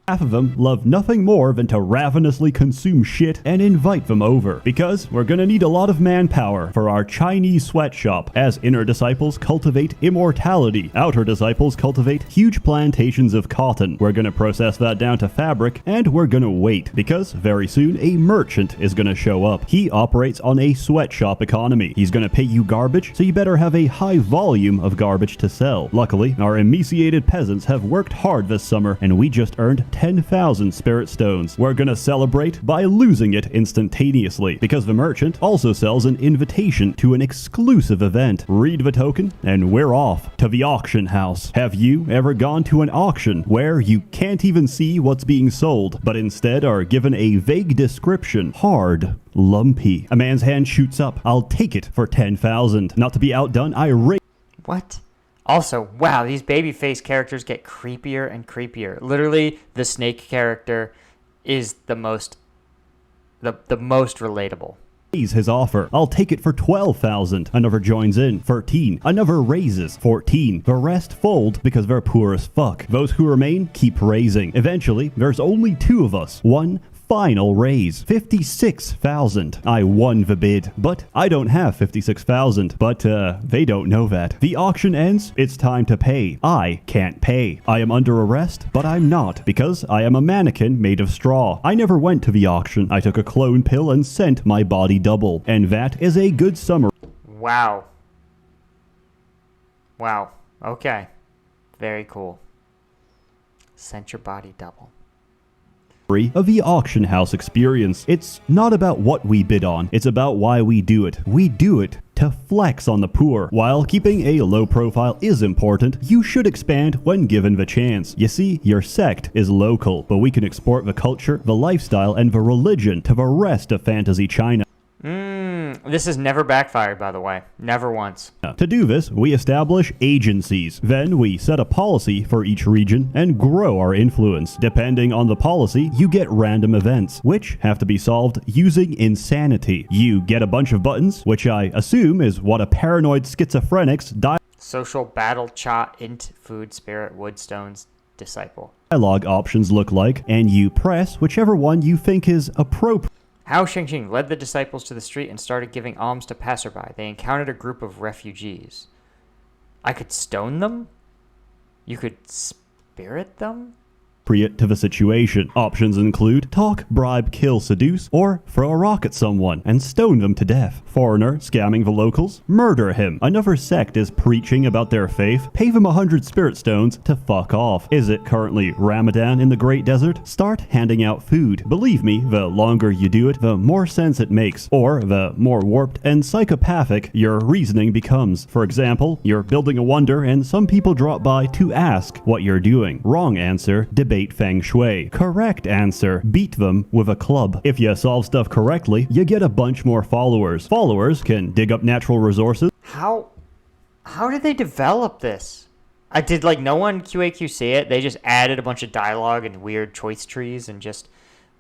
half of them love nothing more than to ravenously consume shit and invite them over, because we're gonna need a lot of manpower for our Chinese sweatshop, as inner disciples cultivate immortality, outer disciples cultivate huge plantations of cotton. We're gonna process that down to fabric, and we're gonna wait, because very soon a merchant is gonna show up. He operates on a sweatshop economy. He's gonna pay you garbage, so you better have a high volume of garbage to sell. Luckily, our emaciated peasants have worked hard this summer, and we just earned 10,000 spirit stones. We're gonna celebrate by losing it instantaneously, because the merchant also sells an invitation to an exclusive event. Read the token, and we're off to the auction house. Have you ever gone to an auction where you can't even see what's being sold, but instead are given a vague description? Hard. Lumpy. A man's hand shoots up. I'll take it for 10,000. Not to be outdone, I raise. What? Also, wow, these babyface characters get creepier and creepier. Literally, the snake character is the most relatable. His offer. I'll take it for 12,000. Another joins in. 13. Another raises. 14. The rest fold because they're poor as fuck. Those who remain keep raising. Eventually, there's only 2 of us. One final raise. 56,000. I won the bid, but I don't have 56,000. But they don't know that. The auction ends. It's time to pay. I can't pay. I am under arrest, but I'm not, because I am a mannequin made of straw. I never went to the auction. I took a clone pill and sent my body double. And that is a good summary. Wow. Wow. Okay. Very cool. Sent your body double. Of the auction house experience. It's not about what we bid on, it's about why we do it. We do it to flex on the poor. While keeping a low profile is important, you should expand when given the chance. You see, your sect is local, but we can export the culture, the lifestyle, and the religion to the rest of fantasy China. This has never backfired, by the way. Never once. To do this, we establish agencies. Then we set a policy for each region and grow our influence. Depending on the policy, you get random events, which have to be solved using insanity. You get a bunch of buttons, which I assume is what a paranoid schizophrenic's Social battle cha int food spirit woodstones disciple. dialogue options look like, and you press whichever one you think is appropriate. Hao Xingxing led the disciples to the street and started giving alms to passerby. They encountered a group of refugees. I could stone them? You could spirit them? appropriate to the situation. Options include talk, bribe, kill, seduce, or throw a rock at someone and stone them to death. Foreigner scamming the locals? Murder him. Another sect is preaching about their faith? Pay them 100 spirit stones to fuck off. Is it currently Ramadan in the Great Desert? Start handing out food. Believe me, the longer you do it, the more sense it makes, or the more warped and psychopathic your reasoning becomes. For example, you're building a wonder and some people drop by to ask what you're doing. Wrong answer, debate feng shui. Correct answer, beat them with a club. If you solve stuff correctly, you get a bunch more followers. Followers can dig up natural resources. How did they develop this? Did like no one QAQC it? They just added a bunch of dialogue and weird choice trees and just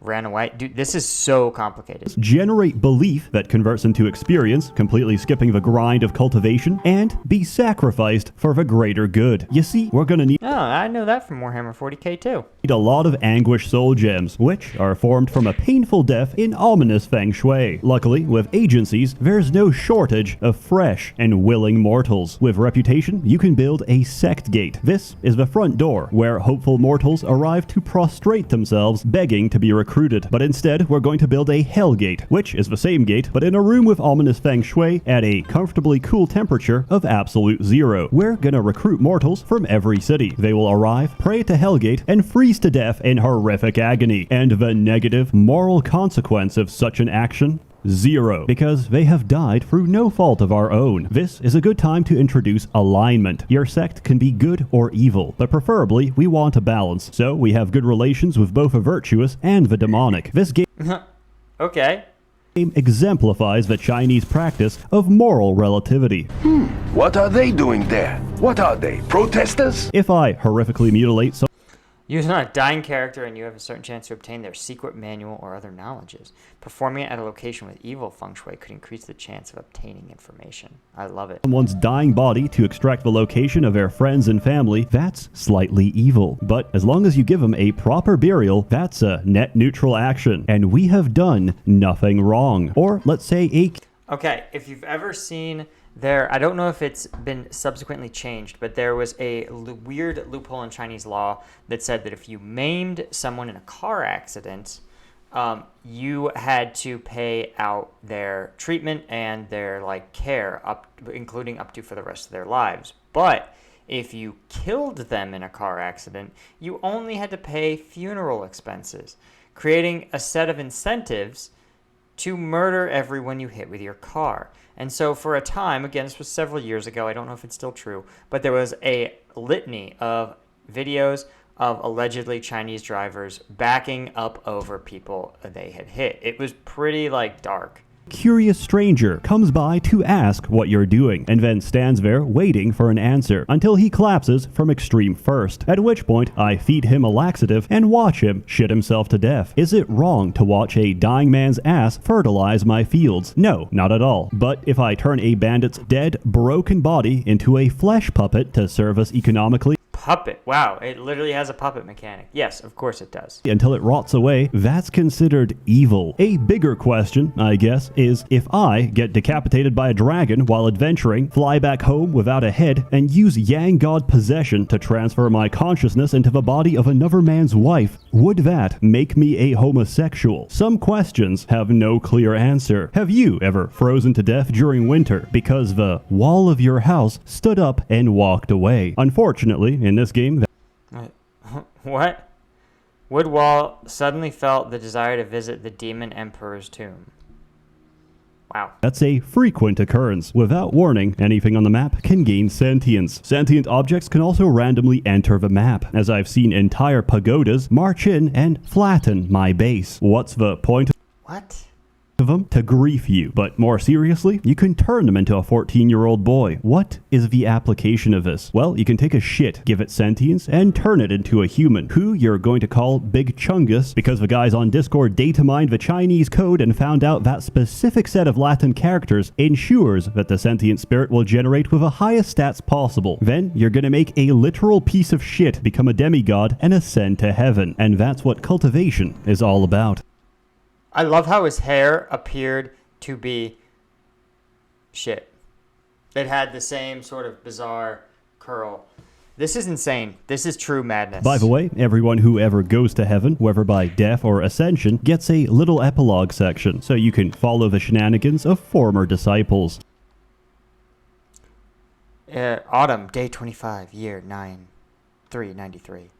ran away. Dude, this is so complicated. Generate belief that converts into experience, completely skipping the grind of cultivation, and be sacrificed for the greater good. You see, we're gonna need Oh, I know that from Warhammer 40k too. a lot of anguish soul gems, which are formed from a painful death in ominous feng shui. Luckily, with agencies, there's no shortage of fresh and willing mortals. With reputation, you can build a sect gate. This is the front door, where hopeful mortals arrive to prostrate themselves, begging to be recruited. But instead, we're going to build a hell gate, which is the same gate, but in a room with ominous feng shui at a comfortably cool temperature of absolute zero. We're gonna recruit mortals from every city. They will arrive, pray to Hellgate, and freeze to death in horrific agony. And the negative moral consequence of such an action? Zero, because they have died through no fault of our own. This is a good time to introduce alignment. Your sect can be good or evil, but preferably we want a balance, so we have good relations with both the virtuous and the demonic. This game Okay. exemplifies the Chinese practice of moral relativity. What are they doing there? What are they, protesters? If I horrifically mutilate someone, Use on a dying character and you have a certain chance to obtain their secret manual or other knowledges. Performing it at a location with evil feng shui could increase the chance of obtaining information. I love it. someone's dying body to extract the location of their friends and family, that's slightly evil. But as long as you give them a proper burial, that's a net neutral action, and we have done nothing wrong. Or let's say a Okay, if you've ever seen I don't know if it's been subsequently changed, but there was a weird loophole in Chinese law that said that if you maimed someone in a car accident, you had to pay out their treatment and their care, including up to for the rest of their lives. But if you killed them in a car accident, you only had to pay funeral expenses, creating a set of incentives to murder everyone you hit with your car. And so for a time, again, this was several years ago, I don't know if it's still true, but there was a litany of videos of allegedly Chinese drivers backing up over people they had hit. It was pretty dark. curious stranger comes by to ask what you're doing, and then stands there waiting for an answer until he collapses from extreme thirst, at which point I feed him a laxative and watch him shit himself to death. Is it wrong to watch a dying man's ass fertilize my fields? No, not at all. But if I turn a bandit's dead, broken body into a flesh puppet to serve us economically, Puppet. Wow, it literally has a puppet mechanic. Yes, of course it does. until it rots away, that's considered evil. A bigger question, I guess, is if I get decapitated by a dragon while adventuring, fly back home without a head, and use Yang God possession to transfer my consciousness into the body of another man's wife, would that make me a homosexual? Some questions have no clear answer. Have you ever frozen to death during winter because the wall of your house stood up and walked away? Unfortunately, in this game, What? Woodwall suddenly felt the desire to visit the Demon Emperor's tomb. Wow. that's a frequent occurrence. Without warning, anything on the map can gain sentience. Sentient objects can also randomly enter the map, as I've seen entire pagodas march in and flatten my base. What's the point What? of them? To grief you. But more seriously, you can turn them into a 14-year-old boy. What is the application of this? Well, you can take a shit, give it sentience, and turn it into a human, who you're going to call Big Chungus, because the guys on Discord data mined the Chinese code and found out that specific set of Latin characters ensures that the sentient spirit will generate with the highest stats possible. Then you're gonna make a literal piece of shit become a demigod and ascend to heaven. And that's what cultivation is all about. I love how his hair appeared to be shit. It had the same sort of bizarre curl. This is insane. This is true madness. By the way, everyone who ever goes to heaven, whether by death or ascension, gets a little epilogue section, so you can follow the shenanigans of former disciples. Autumn, day 25, year 393.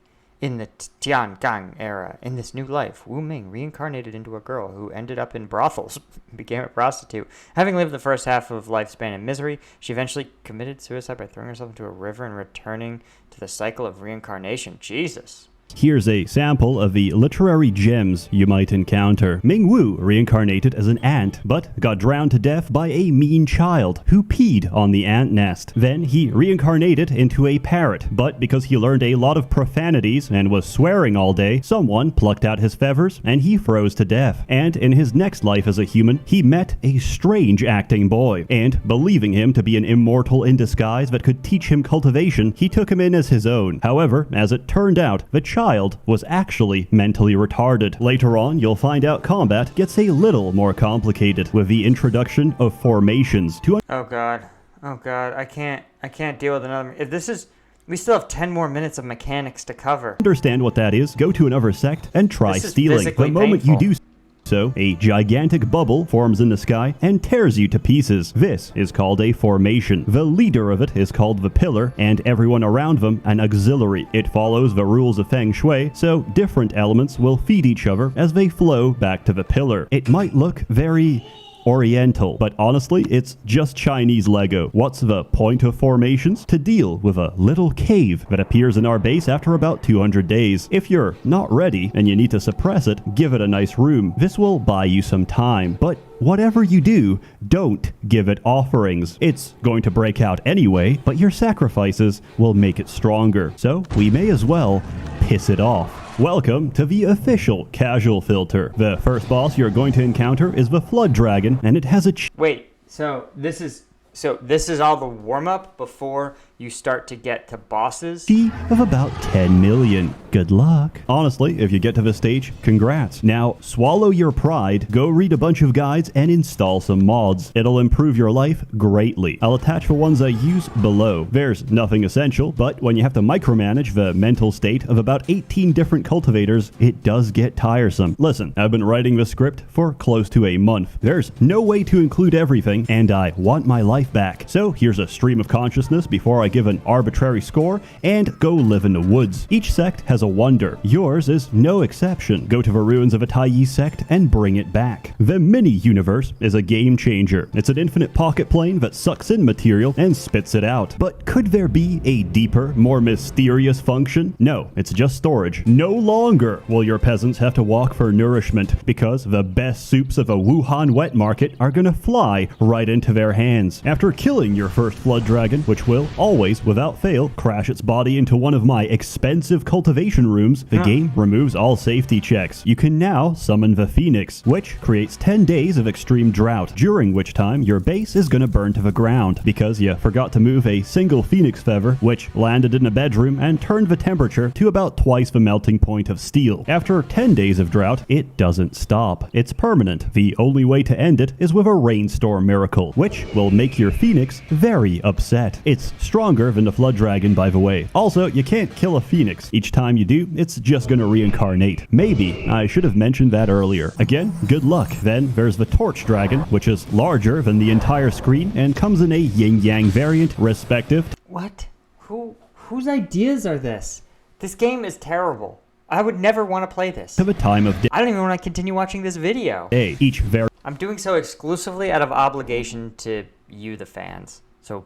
In the Tiangang era, in this new life, Wu Ming reincarnated into a girl who ended up in brothels, became a prostitute. Having lived the first half of lifespan in misery, she eventually committed suicide by throwing herself into a river and returning to the cycle of reincarnation. Jesus. Here's a sample of the literary gems you might encounter. Ming Wu reincarnated as an ant, but got drowned to death by a mean child who peed on the ant nest. Then he reincarnated into a parrot, but because he learned a lot of profanities and was swearing all day, someone plucked out his feathers and he froze to death. And in his next life as a human, he met a strange acting boy, and believing him to be an immortal in disguise that could teach him cultivation, he took him in as his own. However, as it turned out, the child was actually mentally retarded. Later on, you'll find out combat gets a little more complicated with the introduction of formations to Oh god, I can't deal with another. If this is, we still have 10 more minutes of mechanics to cover. understand what that is. Go to another sect and try This is stealing. The physically moment painful. you do so, a gigantic bubble forms in the sky and tears you to pieces. This is called a formation. The leader of it is called the pillar, and everyone around them an auxiliary. It follows the rules of Feng Shui, so different elements will feed each other as they flow back to the pillar. It might look very Oriental, but honestly, it's just Chinese Lego. What's the point of formations? To deal with a little cave that appears in our base after about 200 days. If you're not ready and you need to suppress it, give it a nice room. This will buy you some time, but whatever you do, don't give it offerings. It's going to break out anyway, but your sacrifices will make it stronger. So we may as well piss it off. Welcome to the official casual filter. The first boss you're going to encounter is the Flood Dragon, and it has a Wait, so this is all the warm-up before you start to get to bosses? chi of about 10 million. Good luck. Honestly, if you get to this stage, congrats. Now, swallow your pride, go read a bunch of guides, and install some mods. It'll improve your life greatly. I'll attach the ones I use below. There's nothing essential, but when you have to micromanage the mental state of about 18 different cultivators, it does get tiresome. Listen, I've been writing this script for close to a month. There's no way to include everything, and I want my life back. So here's a stream of consciousness before I give an arbitrary score, and go live in the woods. Each sect has a wonder. Yours is no exception. Go to the ruins of a Taiyi sect and bring it back. The mini-universe is a game changer. It's an infinite pocket plane that sucks in material and spits it out. But could there be a deeper, more mysterious function? No, it's just storage. No longer will your peasants have to walk for nourishment, because the best soups of a Wuhan wet market are gonna fly right into their hands. After killing your first Flood Dragon, which will always, without fail, crash its body into one of my expensive cultivation rooms, the game removes all safety checks. You can now summon the Phoenix, which creates 10 days of extreme drought, during which time your base is gonna burn to the ground, because you forgot to move a single Phoenix feather, which landed in a bedroom and turned the temperature to about twice the melting point of steel. After 10 days of drought, it doesn't stop. It's permanent. The only way to end it is with a rainstorm miracle, which will make your Phoenix very upset. It's stronger than the Flood Dragon, by the way. Also, you can't kill a Phoenix. Each time you do, it's just gonna reincarnate. Maybe I should have mentioned that earlier. Again, good luck. Then there's the Torch Dragon, which is larger than the entire screen and comes in a yin-yang variant, respective. What? Whose ideas are this? This game is terrible. I would never want to play this. To the time of I don't even want to continue watching this video. day. Each variant I'm doing so exclusively out of obligation to you, the fans. So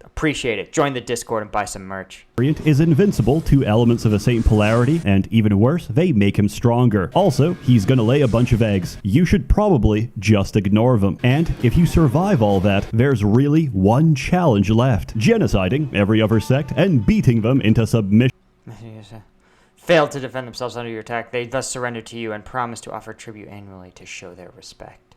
appreciate it. Join the Discord and buy some merch. is invincible to elements of the same polarity, and even worse, they make him stronger. Also, he's gonna lay a bunch of eggs. You should probably just ignore them. And if you survive all that, there's really one challenge left: genociding every other sect and beating them into submission. Failed to defend themselves under your attack, they thus surrender to you and promise to offer tribute annually to show their respect.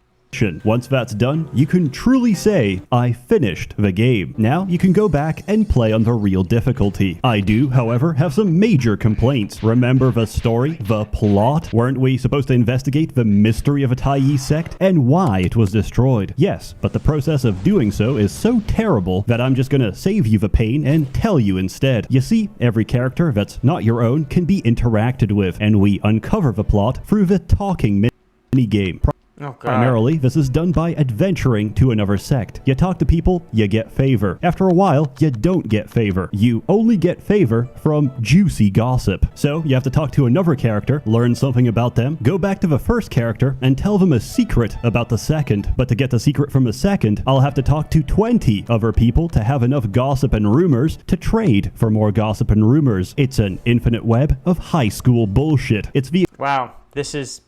Once that's done, you can truly say, I finished the game. Now you can go back and play on the real difficulty. I do, however, have some major complaints. Remember the story? The plot? Weren't we supposed to investigate the mystery of a Tyee sect and why it was destroyed? Yes, but the process of doing so is so terrible that I'm just gonna save you the pain and tell you instead. You see, every character that's not your own can be interacted with, and we uncover the plot through the talking mini-game. Oh, God. Primarily, this is done by adventuring to another sect. You talk to people, you get favor. After a while, you don't get favor. You only get favor from juicy gossip. So, you have to talk to another character, learn something about them, go back to the first character, and tell them a secret about the second. But to get the secret from the second, I'll have to talk to 20 other people to have enough gossip and rumors to trade for more gossip and rumors. It's an infinite web of high school bullshit. It's the... Wow, this is...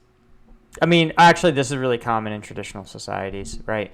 I mean, actually, this is really common in traditional societies, right?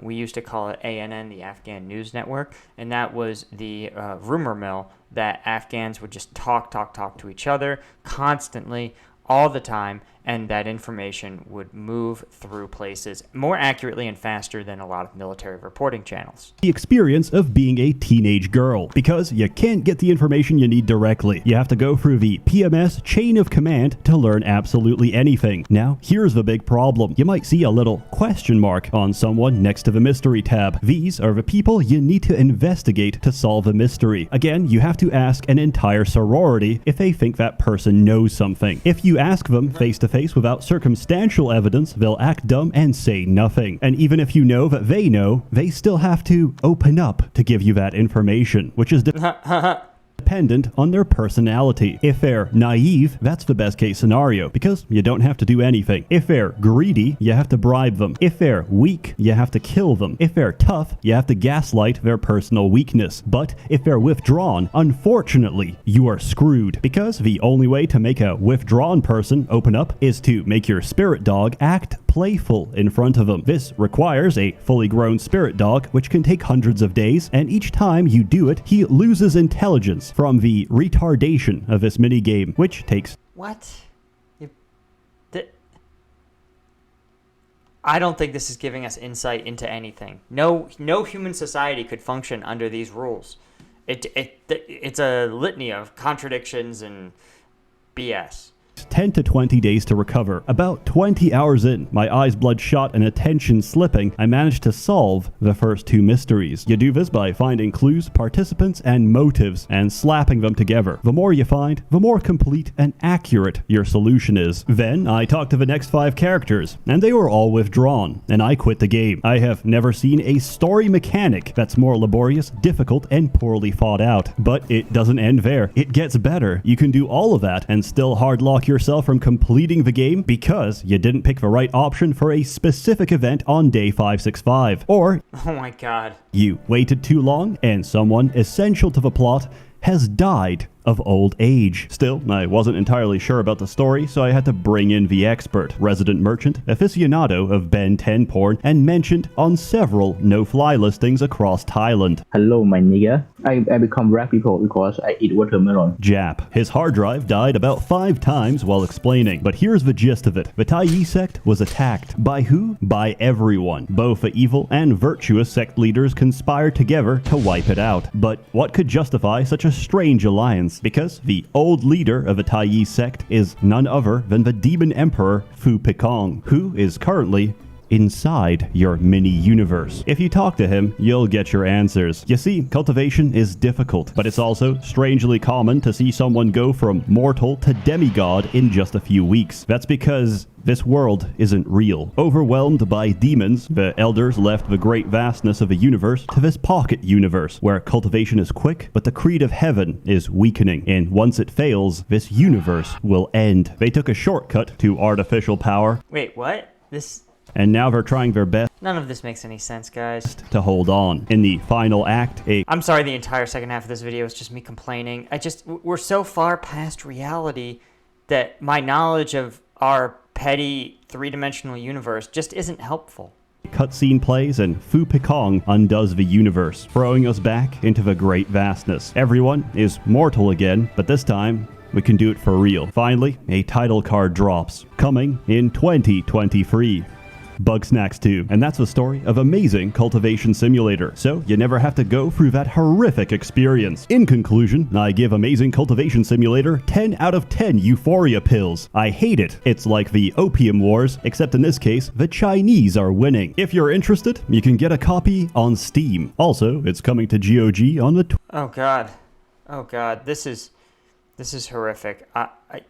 We used to call it ANN, the Afghan News Network, and that was the rumor mill that Afghans would just talk to each other constantly, all the time, and that information would move through places more accurately and faster than a lot of military reporting channels. The experience of being a teenage girl, because you can't get the information you need directly. You have to go through the PMS chain of command to learn absolutely anything. Now, here's the big problem. You might see a little question mark on someone next to the mystery tab. These are the people you need to investigate to solve the mystery. Again, you have to ask an entire sorority if they think that person knows something. If you ask them face to face without circumstantial evidence, they'll act dumb and say nothing. And even if you know that they know, they still have to open up to give you that information, which is dependent on their personality. If they're naive, that's the best case scenario, because you don't have to do anything. If they're greedy, you have to bribe them. If they're weak, you have to kill them. If they're tough, you have to gaslight their personal weakness. But if they're withdrawn, unfortunately, you are screwed, because the only way to make a withdrawn person open up is to make your spirit dog act playful in front of them. This requires a fully grown spirit dog, which can take hundreds of days, and each time you do it, he loses intelligence from the retardation of this minigame, which takes... What? I don't think this is giving us insight into anything. No human society could function under these rules. It's a litany of contradictions and BS. 10 to 20 days to recover. About 20 hours in, my eyes bloodshot and attention slipping, I managed to solve the first two mysteries. You do this by finding clues, participants, and motives, and slapping them together. The more you find, the more complete and accurate your solution is. Then, I talked to the next 5 characters, and they were all withdrawn, and I quit the game. I have never seen a story mechanic that's more laborious, difficult, and poorly thought out. But it doesn't end there. It gets better. You can do all of that and still hardlock yourself from completing the game because you didn't pick the right option for a specific event on day 565. Or, oh my god, you waited too long and someone essential to the plot has died of old age. Still, I wasn't entirely sure about the story, so I had to bring in the expert, resident merchant, aficionado of Ben 10 porn, and mentioned on several no-fly listings across Thailand. Hello, my nigga. I become rap people because I eat watermelon. Jap. His hard drive died about 5 times while explaining, but here's the gist of it. The Tyee sect was attacked. By who? By everyone. Both the evil and virtuous sect leaders conspired together to wipe it out. But what could justify such a strange alliance? Because the old leader of the Tyee sect is none other than the demon emperor Phu Pikong, who is currently inside your mini-universe. If you talk to him, you'll get your answers. You see, cultivation is difficult, but it's also strangely common to see someone go from mortal to demigod in just a few weeks. That's because this world isn't real. Overwhelmed by demons, the elders left the great vastness of the universe to this pocket universe, where cultivation is quick, but the creed of heaven is weakening, and once it fails, this universe will end. They took a shortcut to artificial power. Wait, what? And now they're trying their best. None of this makes any sense, guys. To hold on. In the final act, I'm sorry, the entire second half of this video is just me complaining. We're so far past reality that my knowledge of our petty three-dimensional universe just isn't helpful. Cutscene plays and Phu Pikong undoes the universe, throwing us back into the great vastness. Everyone is mortal again, but this time, we can do it for real. Finally, a title card drops, coming in 2023. Bugsnax 2, and that's the story of amazing Cultivation Simulator, so you never have to go through that horrific experience. In conclusion, I give Amazing Cultivation Simulator 10 out of 10 euphoria pills. I hate it. It's like the Opium Wars, except in this case, the Chinese are winning. If you're interested, you can get a copy on Steam. Also, it's coming to GOG on the Oh God. Oh God. This is horrific.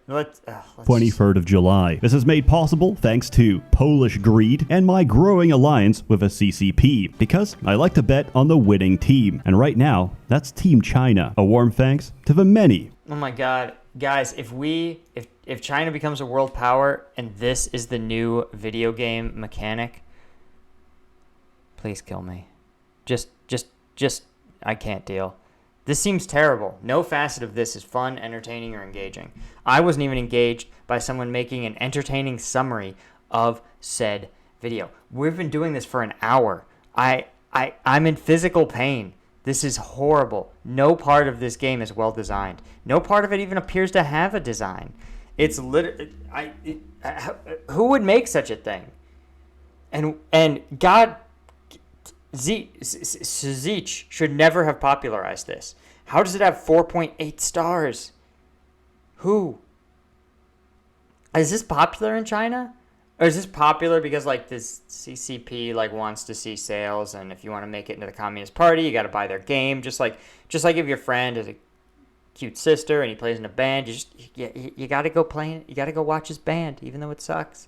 Let's 23rd of July. This is made possible thanks to Polish greed and my growing alliance with a CCP, because I like to bet on the winning team. And right now, that's Team China. A warm thanks to the many. Oh my God. Guys, if China becomes a world power and this is the new video game mechanic, please kill me. Just I can't deal. This seems terrible. No facet of this is fun, entertaining, or engaging. I wasn't even engaged by someone making an entertaining summary of said video. We've been doing this for an hour. I'm in physical pain. This is horrible. No part of this game is well designed. No part of it even appears to have a design. It's literally... who would make such a thing? And God... SsethTzeentach should never have popularized this. How does it have 4.8 stars? Who? Is this popular in China? Or is this popular because like this CCP like wants to see sales, and if you want to make it into the Communist Party, you got to buy their game. Just like if your friend has a cute sister and he plays in a band, you got to go play. You got to go watch his band, even though it sucks.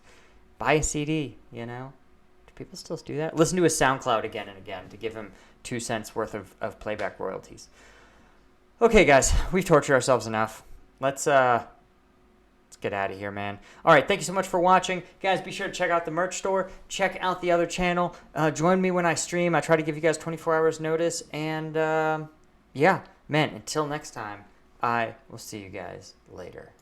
Buy a CD, you know. People still do that? Listen to his SoundCloud again and again to give him 2 cents worth of playback royalties. Okay, guys, we've tortured ourselves enough. Let's get out of here, man. All right, thank you so much for watching. Guys, be sure to check out the merch store. Check out the other channel. Join me when I stream. I try to give you guys 24 hours notice. And, yeah, man, until next time, I will see you guys later.